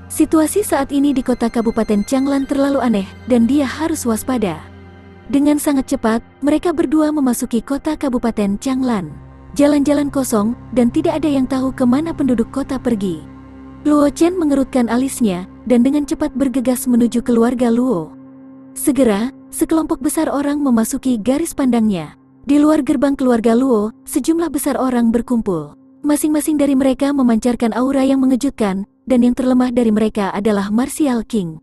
Situasi saat ini di kota Kabupaten Changlan terlalu aneh, dan dia harus waspada. Dengan sangat cepat, mereka berdua memasuki kota Kabupaten Changlan. Jalan-jalan kosong, dan tidak ada yang tahu kemana penduduk kota pergi. Luo Chen mengerutkan alisnya, dan dengan cepat bergegas menuju keluarga Luo. Segera, sekelompok besar orang memasuki garis pandangnya. Di luar gerbang keluarga Luo, sejumlah besar orang berkumpul. Masing-masing dari mereka memancarkan aura yang mengejutkan, dan yang terlemah dari mereka adalah Martial King.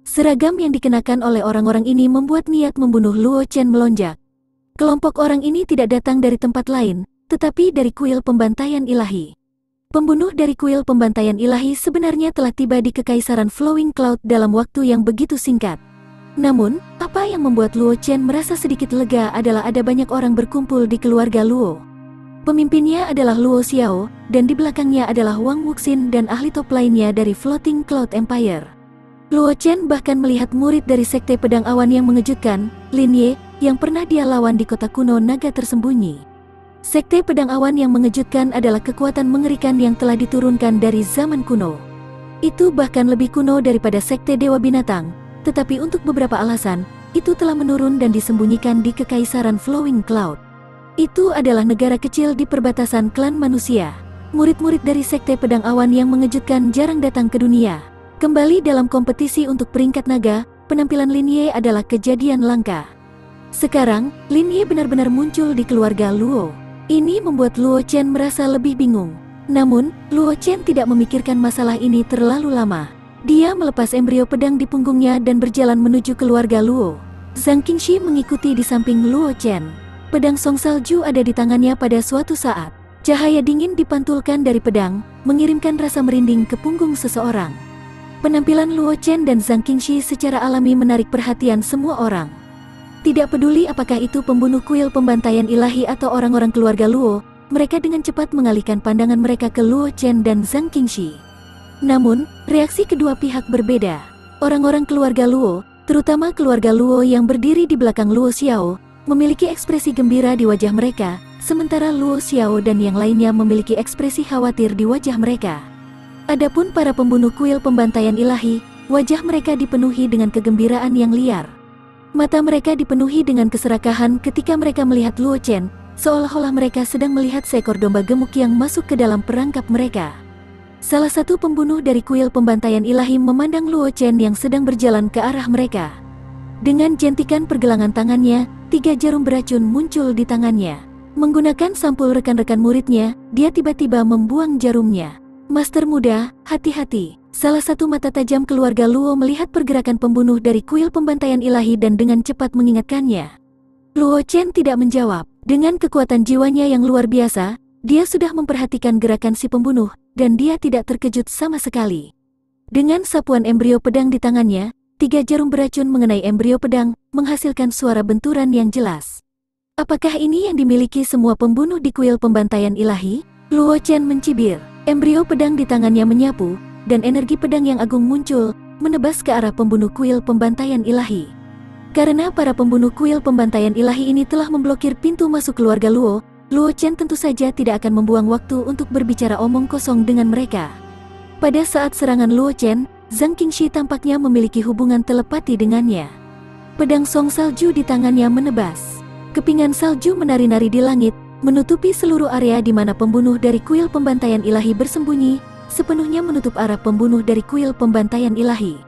Seragam yang dikenakan oleh orang-orang ini membuat niat membunuh Luo Chen melonjak. Kelompok orang ini tidak datang dari tempat lain, tetapi dari kuil pembantaian ilahi. Pembunuh dari kuil pembantaian ilahi sebenarnya telah tiba di Kekaisaran Flowing Cloud dalam waktu yang begitu singkat. Namun, apa yang membuat Luo Chen merasa sedikit lega adalah ada banyak orang berkumpul di keluarga Luo. Pemimpinnya adalah Luo Xiao, dan di belakangnya adalah Wang Wuxin dan ahli top lainnya dari Floating Cloud Empire. Luo Chen bahkan melihat murid dari Sekte Pedang Awan yang mengejutkan, Lin Ye, yang pernah dia lawan di kota kuno naga tersembunyi. Sekte Pedang Awan yang mengejutkan adalah kekuatan mengerikan yang telah diturunkan dari zaman kuno. Itu bahkan lebih kuno daripada Sekte Dewa Binatang, tetapi untuk beberapa alasan, itu telah menurun dan disembunyikan di Kekaisaran Flowing Cloud. Itu adalah negara kecil di perbatasan klan manusia. Murid-murid dari Sekte Pedang Awan yang mengejutkan jarang datang ke dunia. Kembali dalam kompetisi untuk peringkat naga, penampilan Lin Ye adalah kejadian langka. Sekarang, Lin Ye benar-benar muncul di keluarga Luo. Ini membuat Luo Chen merasa lebih bingung. Namun, Luo Chen tidak memikirkan masalah ini terlalu lama. Dia melepas embrio pedang di punggungnya dan berjalan menuju keluarga Luo. Zhang Qingxi mengikuti di samping Luo Chen. Pedang Song Salju ada di tangannya pada suatu saat. Cahaya dingin dipantulkan dari pedang, mengirimkan rasa merinding ke punggung seseorang. Penampilan Luo Chen dan Zhang Qingxi secara alami menarik perhatian semua orang. Tidak peduli apakah itu pembunuh kuil pembantaian ilahi atau orang-orang keluarga Luo, mereka dengan cepat mengalihkan pandangan mereka ke Luo Chen dan Zhang Qingxi. Namun, reaksi kedua pihak berbeda. Orang-orang keluarga Luo, terutama keluarga Luo yang berdiri di belakang Luo Xiao, memiliki ekspresi gembira di wajah mereka, sementara Luo Xiao dan yang lainnya memiliki ekspresi khawatir di wajah mereka. Adapun para pembunuh kuil pembantaian ilahi, wajah mereka dipenuhi dengan kegembiraan yang liar. Mata mereka dipenuhi dengan keserakahan ketika mereka melihat Luo Chen, seolah-olah mereka sedang melihat seekor domba gemuk yang masuk ke dalam perangkap mereka. Salah satu pembunuh dari kuil pembantaian ilahi memandang Luo Chen yang sedang berjalan ke arah mereka. Dengan jentikan pergelangan tangannya, 3 jarum beracun muncul di tangannya. Menggunakan sampul rekan-rekan muridnya, dia tiba-tiba membuang jarumnya. Master muda, hati-hati. Salah satu mata tajam keluarga Luo melihat pergerakan pembunuh dari kuil pembantaian ilahi dan dengan cepat mengingatkannya. Luo Chen tidak menjawab. Dengan kekuatan jiwanya yang luar biasa, dia sudah memperhatikan gerakan si pembunuh, dan dia tidak terkejut sama sekali. Dengan sapuan embrio pedang di tangannya, 3 jarum beracun mengenai embrio pedang, menghasilkan suara benturan yang jelas. Apakah ini yang dimiliki semua pembunuh di kuil pembantaian ilahi? Luo Chen mencibir. Embrio pedang di tangannya menyapu, dan energi pedang yang agung muncul, menebas ke arah pembunuh kuil pembantaian ilahi. Karena para pembunuh kuil pembantaian ilahi ini telah memblokir pintu masuk keluarga Luo, Luo Chen tentu saja tidak akan membuang waktu untuk berbicara omong kosong dengan mereka. Pada saat serangan Luo Chen, Zhang Qingxi tampaknya memiliki hubungan telepati dengannya. Pedang song salju di tangannya menebas. Kepingan salju menari-nari di langit, menutupi seluruh area di mana pembunuh dari kuil pembantaian ilahi bersembunyi, sepenuhnya menutup arah pembunuh dari kuil pembantaian ilahi.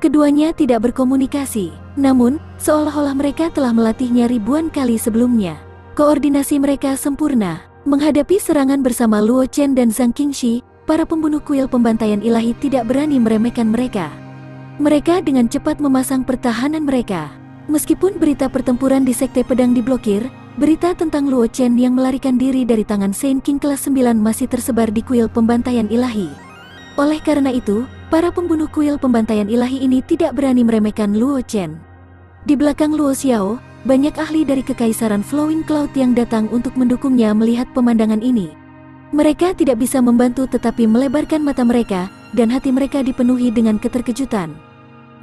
Keduanya tidak berkomunikasi, namun, seolah-olah mereka telah melatihnya ribuan kali sebelumnya. Koordinasi mereka sempurna. Menghadapi serangan bersama Luo Chen dan Zhang Qingxi, para pembunuh kuil pembantaian ilahi tidak berani meremehkan mereka. Mereka dengan cepat memasang pertahanan mereka. Meskipun berita pertempuran di Sekte Pedang diblokir, berita tentang Luo Chen yang melarikan diri dari tangan Saint King kelas 9 masih tersebar di kuil pembantaian ilahi. Oleh karena itu, para pembunuh kuil pembantaian ilahi ini tidak berani meremehkan Luo Chen. Di belakang Luo Xiao, banyak ahli dari Kekaisaran Flowing Cloud yang datang untuk mendukungnya melihat pemandangan ini. Mereka tidak bisa membantu tetapi melebarkan mata mereka, dan hati mereka dipenuhi dengan keterkejutan.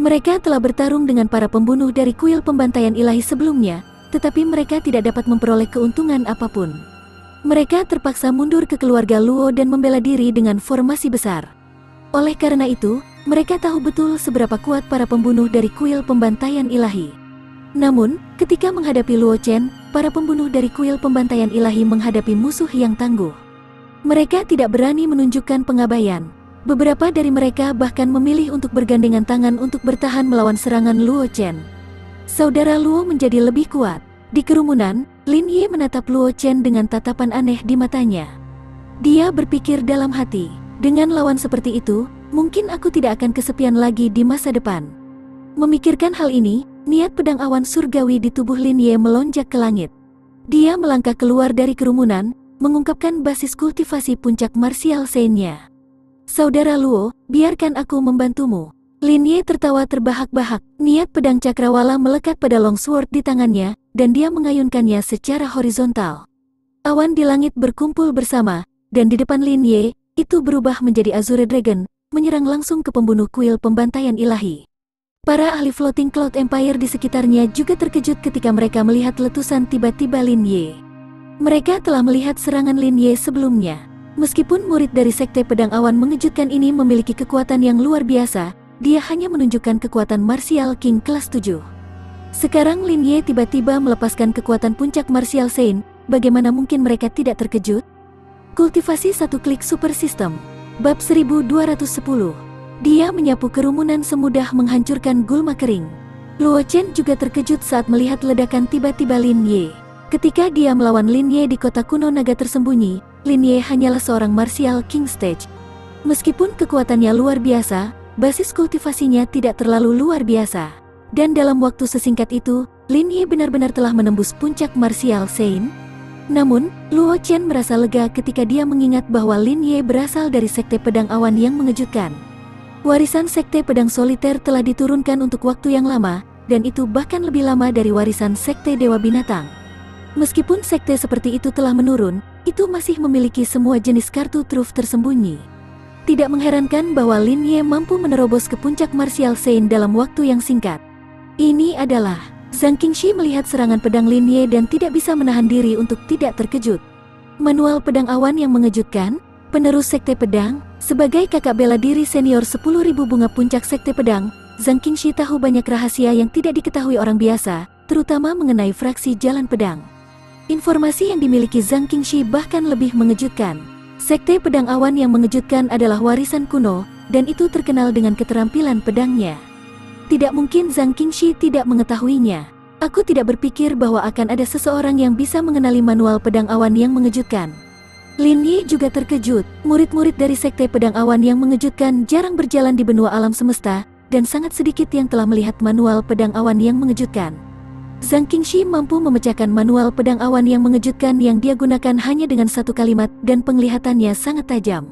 Mereka telah bertarung dengan para pembunuh dari kuil pembantaian ilahi sebelumnya, tetapi mereka tidak dapat memperoleh keuntungan apapun. Mereka terpaksa mundur ke keluarga Luo dan membela diri dengan formasi besar. Oleh karena itu, mereka tahu betul seberapa kuat para pembunuh dari kuil pembantaian ilahi. Namun, ketika menghadapi Luo Chen, para pembunuh dari kuil pembantaian ilahi menghadapi musuh yang tangguh. Mereka tidak berani menunjukkan pengabaian. Beberapa dari mereka bahkan memilih untuk bergandengan tangan untuk bertahan melawan serangan Luo Chen. Saudara Luo menjadi lebih kuat. Di kerumunan, Lin Ye menatap Luo Chen dengan tatapan aneh di matanya. Dia berpikir dalam hati, dengan lawan seperti itu, mungkin aku tidak akan kesepian lagi di masa depan. Memikirkan hal ini, niat pedang awan surgawi di tubuh Lin Ye melonjak ke langit. Dia melangkah keluar dari kerumunan, mengungkapkan basis kultivasi puncak martial Shen-nya. Saudara Luo, biarkan aku membantumu. Lin Ye tertawa terbahak-bahak, niat pedang cakrawala melekat pada longsword di tangannya, dan dia mengayunkannya secara horizontal. Awan di langit berkumpul bersama, dan di depan Lin Ye, itu berubah menjadi Azure Dragon, menyerang langsung ke pembunuh kuil pembantaian ilahi. Para ahli Floating Cloud Empire di sekitarnya juga terkejut ketika mereka melihat letusan tiba-tiba Lin Ye. Mereka telah melihat serangan Lin Ye sebelumnya. Meskipun murid dari Sekte Pedang Awan mengejutkan ini memiliki kekuatan yang luar biasa, dia hanya menunjukkan kekuatan Martial King kelas 7. Sekarang Lin Ye tiba-tiba melepaskan kekuatan puncak Martial Saint, bagaimana mungkin mereka tidak terkejut? Kultivasi satu klik super system. Bab 1210. Dia menyapu kerumunan semudah menghancurkan gulma kering. Luo Chen juga terkejut saat melihat ledakan tiba-tiba Lin Ye. Ketika dia melawan Lin Ye di kota kuno naga tersembunyi, Lin Ye hanyalah seorang Martial King Stage. Meskipun kekuatannya luar biasa, basis kultivasinya tidak terlalu luar biasa. Dan dalam waktu sesingkat itu, Lin Ye benar-benar telah menembus puncak Martial Saint. Namun, Luo Chen merasa lega ketika dia mengingat bahwa Lin Ye berasal dari Sekte Pedang Awan yang mengejutkan. Warisan Sekte Pedang Soliter telah diturunkan untuk waktu yang lama, dan itu bahkan lebih lama dari warisan Sekte Dewa Binatang. Meskipun sekte seperti itu telah menurun, itu masih memiliki semua jenis kartu truf tersembunyi. Tidak mengherankan bahwa Lin Ye mampu menerobos ke puncak Martial Saint dalam waktu yang singkat. Ini adalah Zhang Qingxi melihat serangan pedang Lin Ye dan tidak bisa menahan diri untuk tidak terkejut. Manual pedang awan yang mengejutkan, penerus Sekte Pedang, sebagai kakak bela diri senior 10.000 bunga puncak Sekte Pedang, Zhang Qingxi tahu banyak rahasia yang tidak diketahui orang biasa, terutama mengenai fraksi jalan pedang. Informasi yang dimiliki Zhang Qingxi bahkan lebih mengejutkan. Sekte Pedang Awan yang mengejutkan adalah warisan kuno, dan itu terkenal dengan keterampilan pedangnya. Tidak mungkin Zhang Qingxi tidak mengetahuinya. Aku tidak berpikir bahwa akan ada seseorang yang bisa mengenali manual pedang awan yang mengejutkan. Lin Yi juga terkejut. Murid-murid dari Sekte Pedang Awan yang mengejutkan jarang berjalan di benua alam semesta, dan sangat sedikit yang telah melihat manual pedang awan yang mengejutkan. Zhang Qingxi mampu memecahkan manual pedang awan yang mengejutkan yang dia gunakan hanya dengan satu kalimat dan penglihatannya sangat tajam.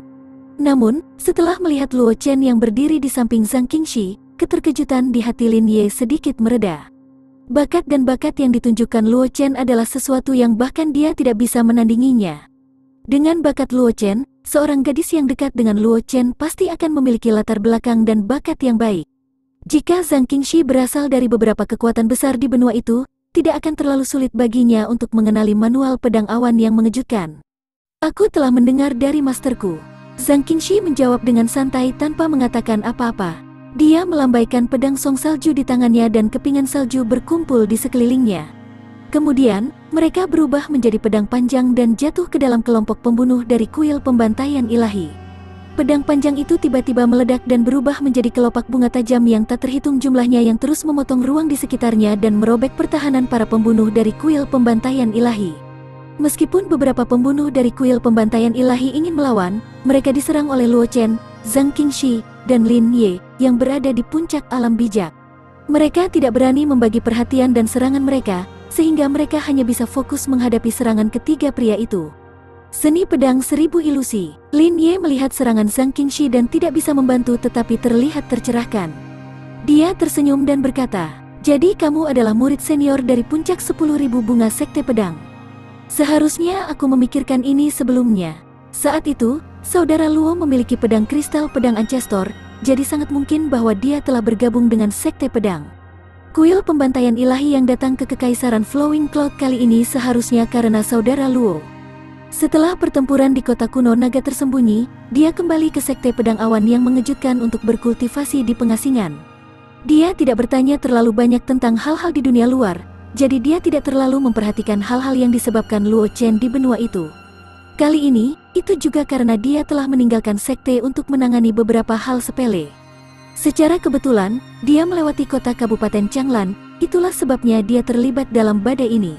Namun, setelah melihat Luo Chen yang berdiri di samping Zhang Qingxi, keterkejutan di hati Lin Ye sedikit mereda. Bakat dan bakat yang ditunjukkan Luo Chen adalah sesuatu yang bahkan dia tidak bisa menandinginya. Dengan bakat Luo Chen, seorang gadis yang dekat dengan Luo Chen pasti akan memiliki latar belakang dan bakat yang baik. Jika Zhang Qingxi berasal dari beberapa kekuatan besar di benua itu, tidak akan terlalu sulit baginya untuk mengenali manual pedang awan yang mengejutkan. Aku telah mendengar dari masterku. Zhang Qingxi menjawab dengan santai tanpa mengatakan apa-apa. Dia melambaikan pedang song salju di tangannya dan kepingan salju berkumpul di sekelilingnya. Kemudian, mereka berubah menjadi pedang panjang dan jatuh ke dalam kelompok pembunuh dari kuil pembantaian ilahi. Pedang panjang itu tiba-tiba meledak dan berubah menjadi kelopak bunga tajam yang tak terhitung jumlahnya yang terus memotong ruang di sekitarnya dan merobek pertahanan para pembunuh dari kuil pembantaian ilahi. Meskipun beberapa pembunuh dari kuil pembantaian ilahi ingin melawan, mereka diserang oleh Luo Chen, Zhang Qingxi, dan Lin Ye yang berada di puncak alam bijak. Mereka tidak berani membagi perhatian dan serangan mereka, sehingga mereka hanya bisa fokus menghadapi serangan ketiga pria itu. Seni pedang 1000 ilusi. Lin Ye melihat serangan Zhang Qingxi dan tidak bisa membantu tetapi terlihat tercerahkan. Dia tersenyum dan berkata, "Jadi kamu adalah murid senior dari puncak 10.000 bunga Sekte Pedang. Seharusnya aku memikirkan ini sebelumnya." Saat itu, saudara Luo memiliki pedang kristal pedang Ancestor, jadi sangat mungkin bahwa dia telah bergabung dengan Sekte Pedang. Kuil pembantaian ilahi yang datang ke Kekaisaran Flowing Cloud kali ini seharusnya karena saudara Luo. Setelah pertempuran di kota kuno naga tersembunyi, dia kembali ke Sekte Pedang Awan yang mengejutkan untuk berkultivasi di pengasingan. Dia tidak bertanya terlalu banyak tentang hal-hal di dunia luar, jadi dia tidak terlalu memperhatikan hal-hal yang disebabkan Luo Chen di benua itu. Kali ini, itu juga karena dia telah meninggalkan sekte untuk menangani beberapa hal sepele. Secara kebetulan, dia melewati kota Kabupaten Changlan, itulah sebabnya dia terlibat dalam badai ini.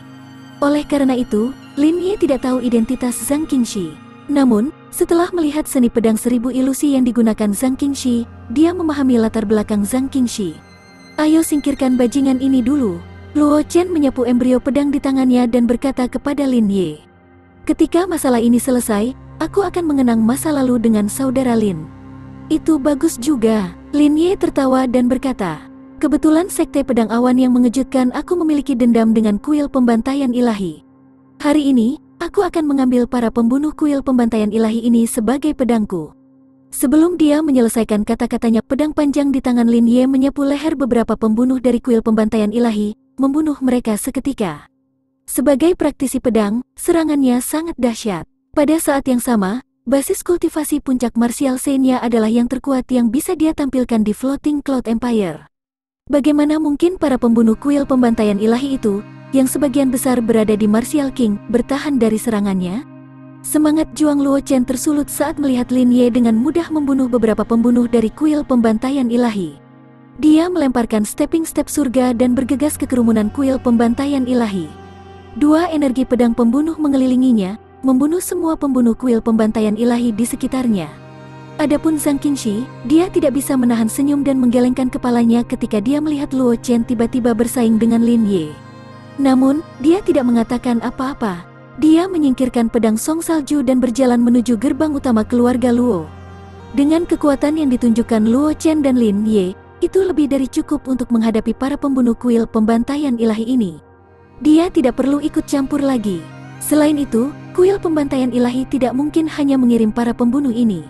Oleh karena itu, Lin Ye tidak tahu identitas Zhang Qingxi. Namun, setelah melihat seni pedang 1000 ilusi yang digunakan Zhang Qingxi, dia memahami latar belakang Zhang Qingxi. "Ayo singkirkan bajingan ini dulu." Luo Chen menyapu embrio pedang di tangannya dan berkata kepada Lin Ye, "Ketika masalah ini selesai, aku akan mengenang masa lalu dengan saudara Lin." "Itu bagus juga." Lin Ye tertawa dan berkata, "Kebetulan Sekte Pedang Awan yang mengejutkan aku memiliki dendam dengan kuil pembantaian ilahi. Hari ini, aku akan mengambil para pembunuh kuil pembantaian ilahi ini sebagai pedangku." Sebelum dia menyelesaikan kata-katanya, pedang panjang di tangan Lin Ye menyapu leher beberapa pembunuh dari kuil pembantaian ilahi, membunuh mereka seketika. Sebagai praktisi pedang, serangannya sangat dahsyat. Pada saat yang sama, basis kultivasi puncak Martial Saint-nya adalah yang terkuat yang bisa dia tampilkan di Floating Cloud Empire. Bagaimana mungkin para pembunuh kuil pembantaian ilahi itu, yang sebagian besar berada di Martial King, bertahan dari serangannya? Semangat juang Luo Chen tersulut saat melihat Lin Ye dengan mudah membunuh beberapa pembunuh dari kuil pembantaian ilahi. Dia melemparkan stepping step surga dan bergegas ke kerumunan kuil pembantaian ilahi. Dua energi pedang pembunuh mengelilinginya, membunuh semua pembunuh kuil pembantaian ilahi di sekitarnya. Adapun Zhang Qingxi, dia tidak bisa menahan senyum dan menggelengkan kepalanya ketika dia melihat Luo Chen tiba-tiba bersaing dengan Lin Ye. Namun, dia tidak mengatakan apa-apa. Dia menyingkirkan pedang song salju dan berjalan menuju gerbang utama keluarga Luo. Dengan kekuatan yang ditunjukkan Luo Chen dan Lin Ye, Itu lebih dari cukup untuk menghadapi para pembunuh kuil pembantaian ilahi ini. Dia tidak perlu ikut campur lagi. Selain itu, kuil pembantaian ilahi tidak mungkin hanya mengirim para pembunuh ini.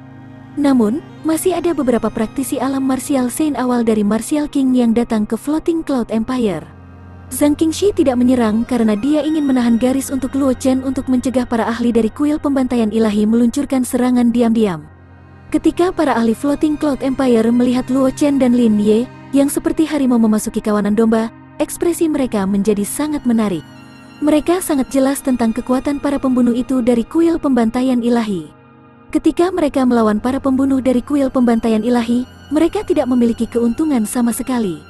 Namun, masih ada beberapa praktisi alam martial Saint awal dari Martial King yang datang ke Floating Cloud Empire. Zhang Qingshi tidak menyerang karena dia ingin menahan garis untuk Luo Chen untuk mencegah para ahli dari kuil pembantaian ilahi meluncurkan serangan diam-diam. Ketika para ahli Floating Cloud Empire melihat Luo Chen dan Lin Ye, yang seperti harimau memasuki kawanan domba, ekspresi mereka menjadi sangat menarik. Mereka sangat jelas tentang kekuatan para pembunuh itu dari kuil pembantaian ilahi. Ketika mereka melawan para pembunuh dari kuil pembantaian ilahi, mereka tidak memiliki keuntungan sama sekali.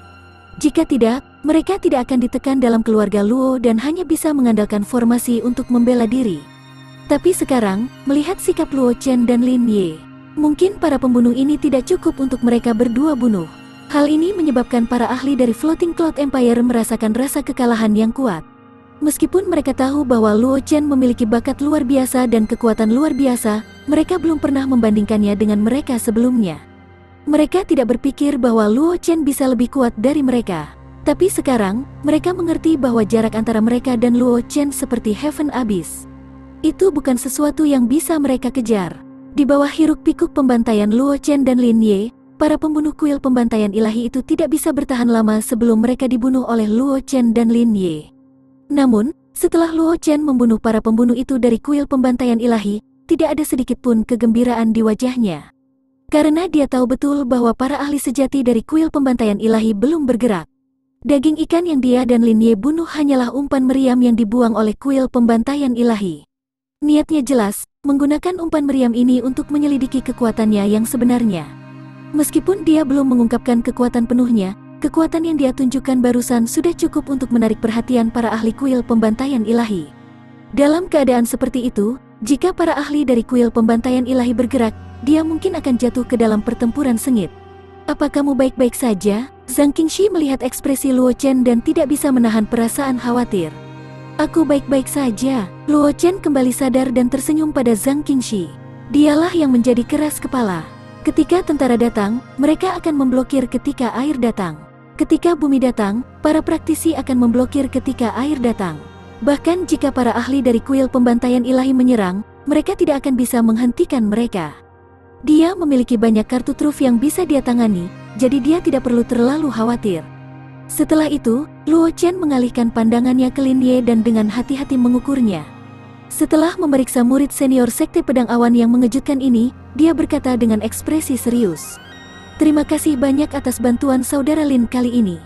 Jika tidak, mereka tidak akan ditekan dalam keluarga Luo dan hanya bisa mengandalkan formasi untuk membela diri. Tapi sekarang, melihat sikap Luo Chen dan Lin Ye, mungkin para pembunuh ini tidak cukup untuk mereka berdua bunuh. Hal ini menyebabkan para ahli dari Floating Cloud Empire merasakan rasa kekalahan yang kuat. Meskipun mereka tahu bahwa Luo Chen memiliki bakat luar biasa dan kekuatan luar biasa, mereka belum pernah membandingkannya dengan mereka sebelumnya. Mereka tidak berpikir bahwa Luo Chen bisa lebih kuat dari mereka. Tapi sekarang, mereka mengerti bahwa jarak antara mereka dan Luo Chen seperti Heaven Abyss. Itu bukan sesuatu yang bisa mereka kejar. Di bawah hiruk-pikuk pembantaian Luo Chen dan Lin Ye, para pembunuh kuil pembantaian ilahi itu tidak bisa bertahan lama sebelum mereka dibunuh oleh Luo Chen dan Lin Ye. Namun, setelah Luo Chen membunuh para pembunuh itu dari kuil pembantaian ilahi, tidak ada sedikit pun kegembiraan di wajahnya. Karena dia tahu betul bahwa para ahli sejati dari kuil pembantaian ilahi belum bergerak. Daging ikan yang dia dan Lin Ye bunuh hanyalah umpan meriam yang dibuang oleh kuil pembantaian ilahi. Niatnya jelas, menggunakan umpan meriam ini untuk menyelidiki kekuatannya yang sebenarnya. Meskipun dia belum mengungkapkan kekuatan penuhnya, kekuatan yang dia tunjukkan barusan sudah cukup untuk menarik perhatian para ahli kuil pembantaian ilahi. Dalam keadaan seperti itu, jika para ahli dari kuil pembantaian ilahi bergerak, dia mungkin akan jatuh ke dalam pertempuran sengit. Apa kamu baik-baik saja? Zhang Qingshi melihat ekspresi Luo Chen dan tidak bisa menahan perasaan khawatir. Aku baik-baik saja. Luo Chen kembali sadar dan tersenyum pada Zhang Qingshi. Dialah yang menjadi keras kepala. Ketika tentara datang, mereka akan memblokir ketika air datang. Ketika bumi datang, para praktisi akan memblokir ketika air datang. Bahkan jika para ahli dari kuil pembantaian ilahi menyerang, mereka tidak akan bisa menghentikan mereka. Dia memiliki banyak kartu truf yang bisa dia tangani, jadi dia tidak perlu terlalu khawatir. Setelah itu, Luo Chen mengalihkan pandangannya ke Lin Ye dan dengan hati-hati mengukurnya. Setelah memeriksa murid senior Sekte Pedang Awan yang mengejutkan ini, dia berkata dengan ekspresi serius. Terima kasih banyak atas bantuan saudara Lin kali ini.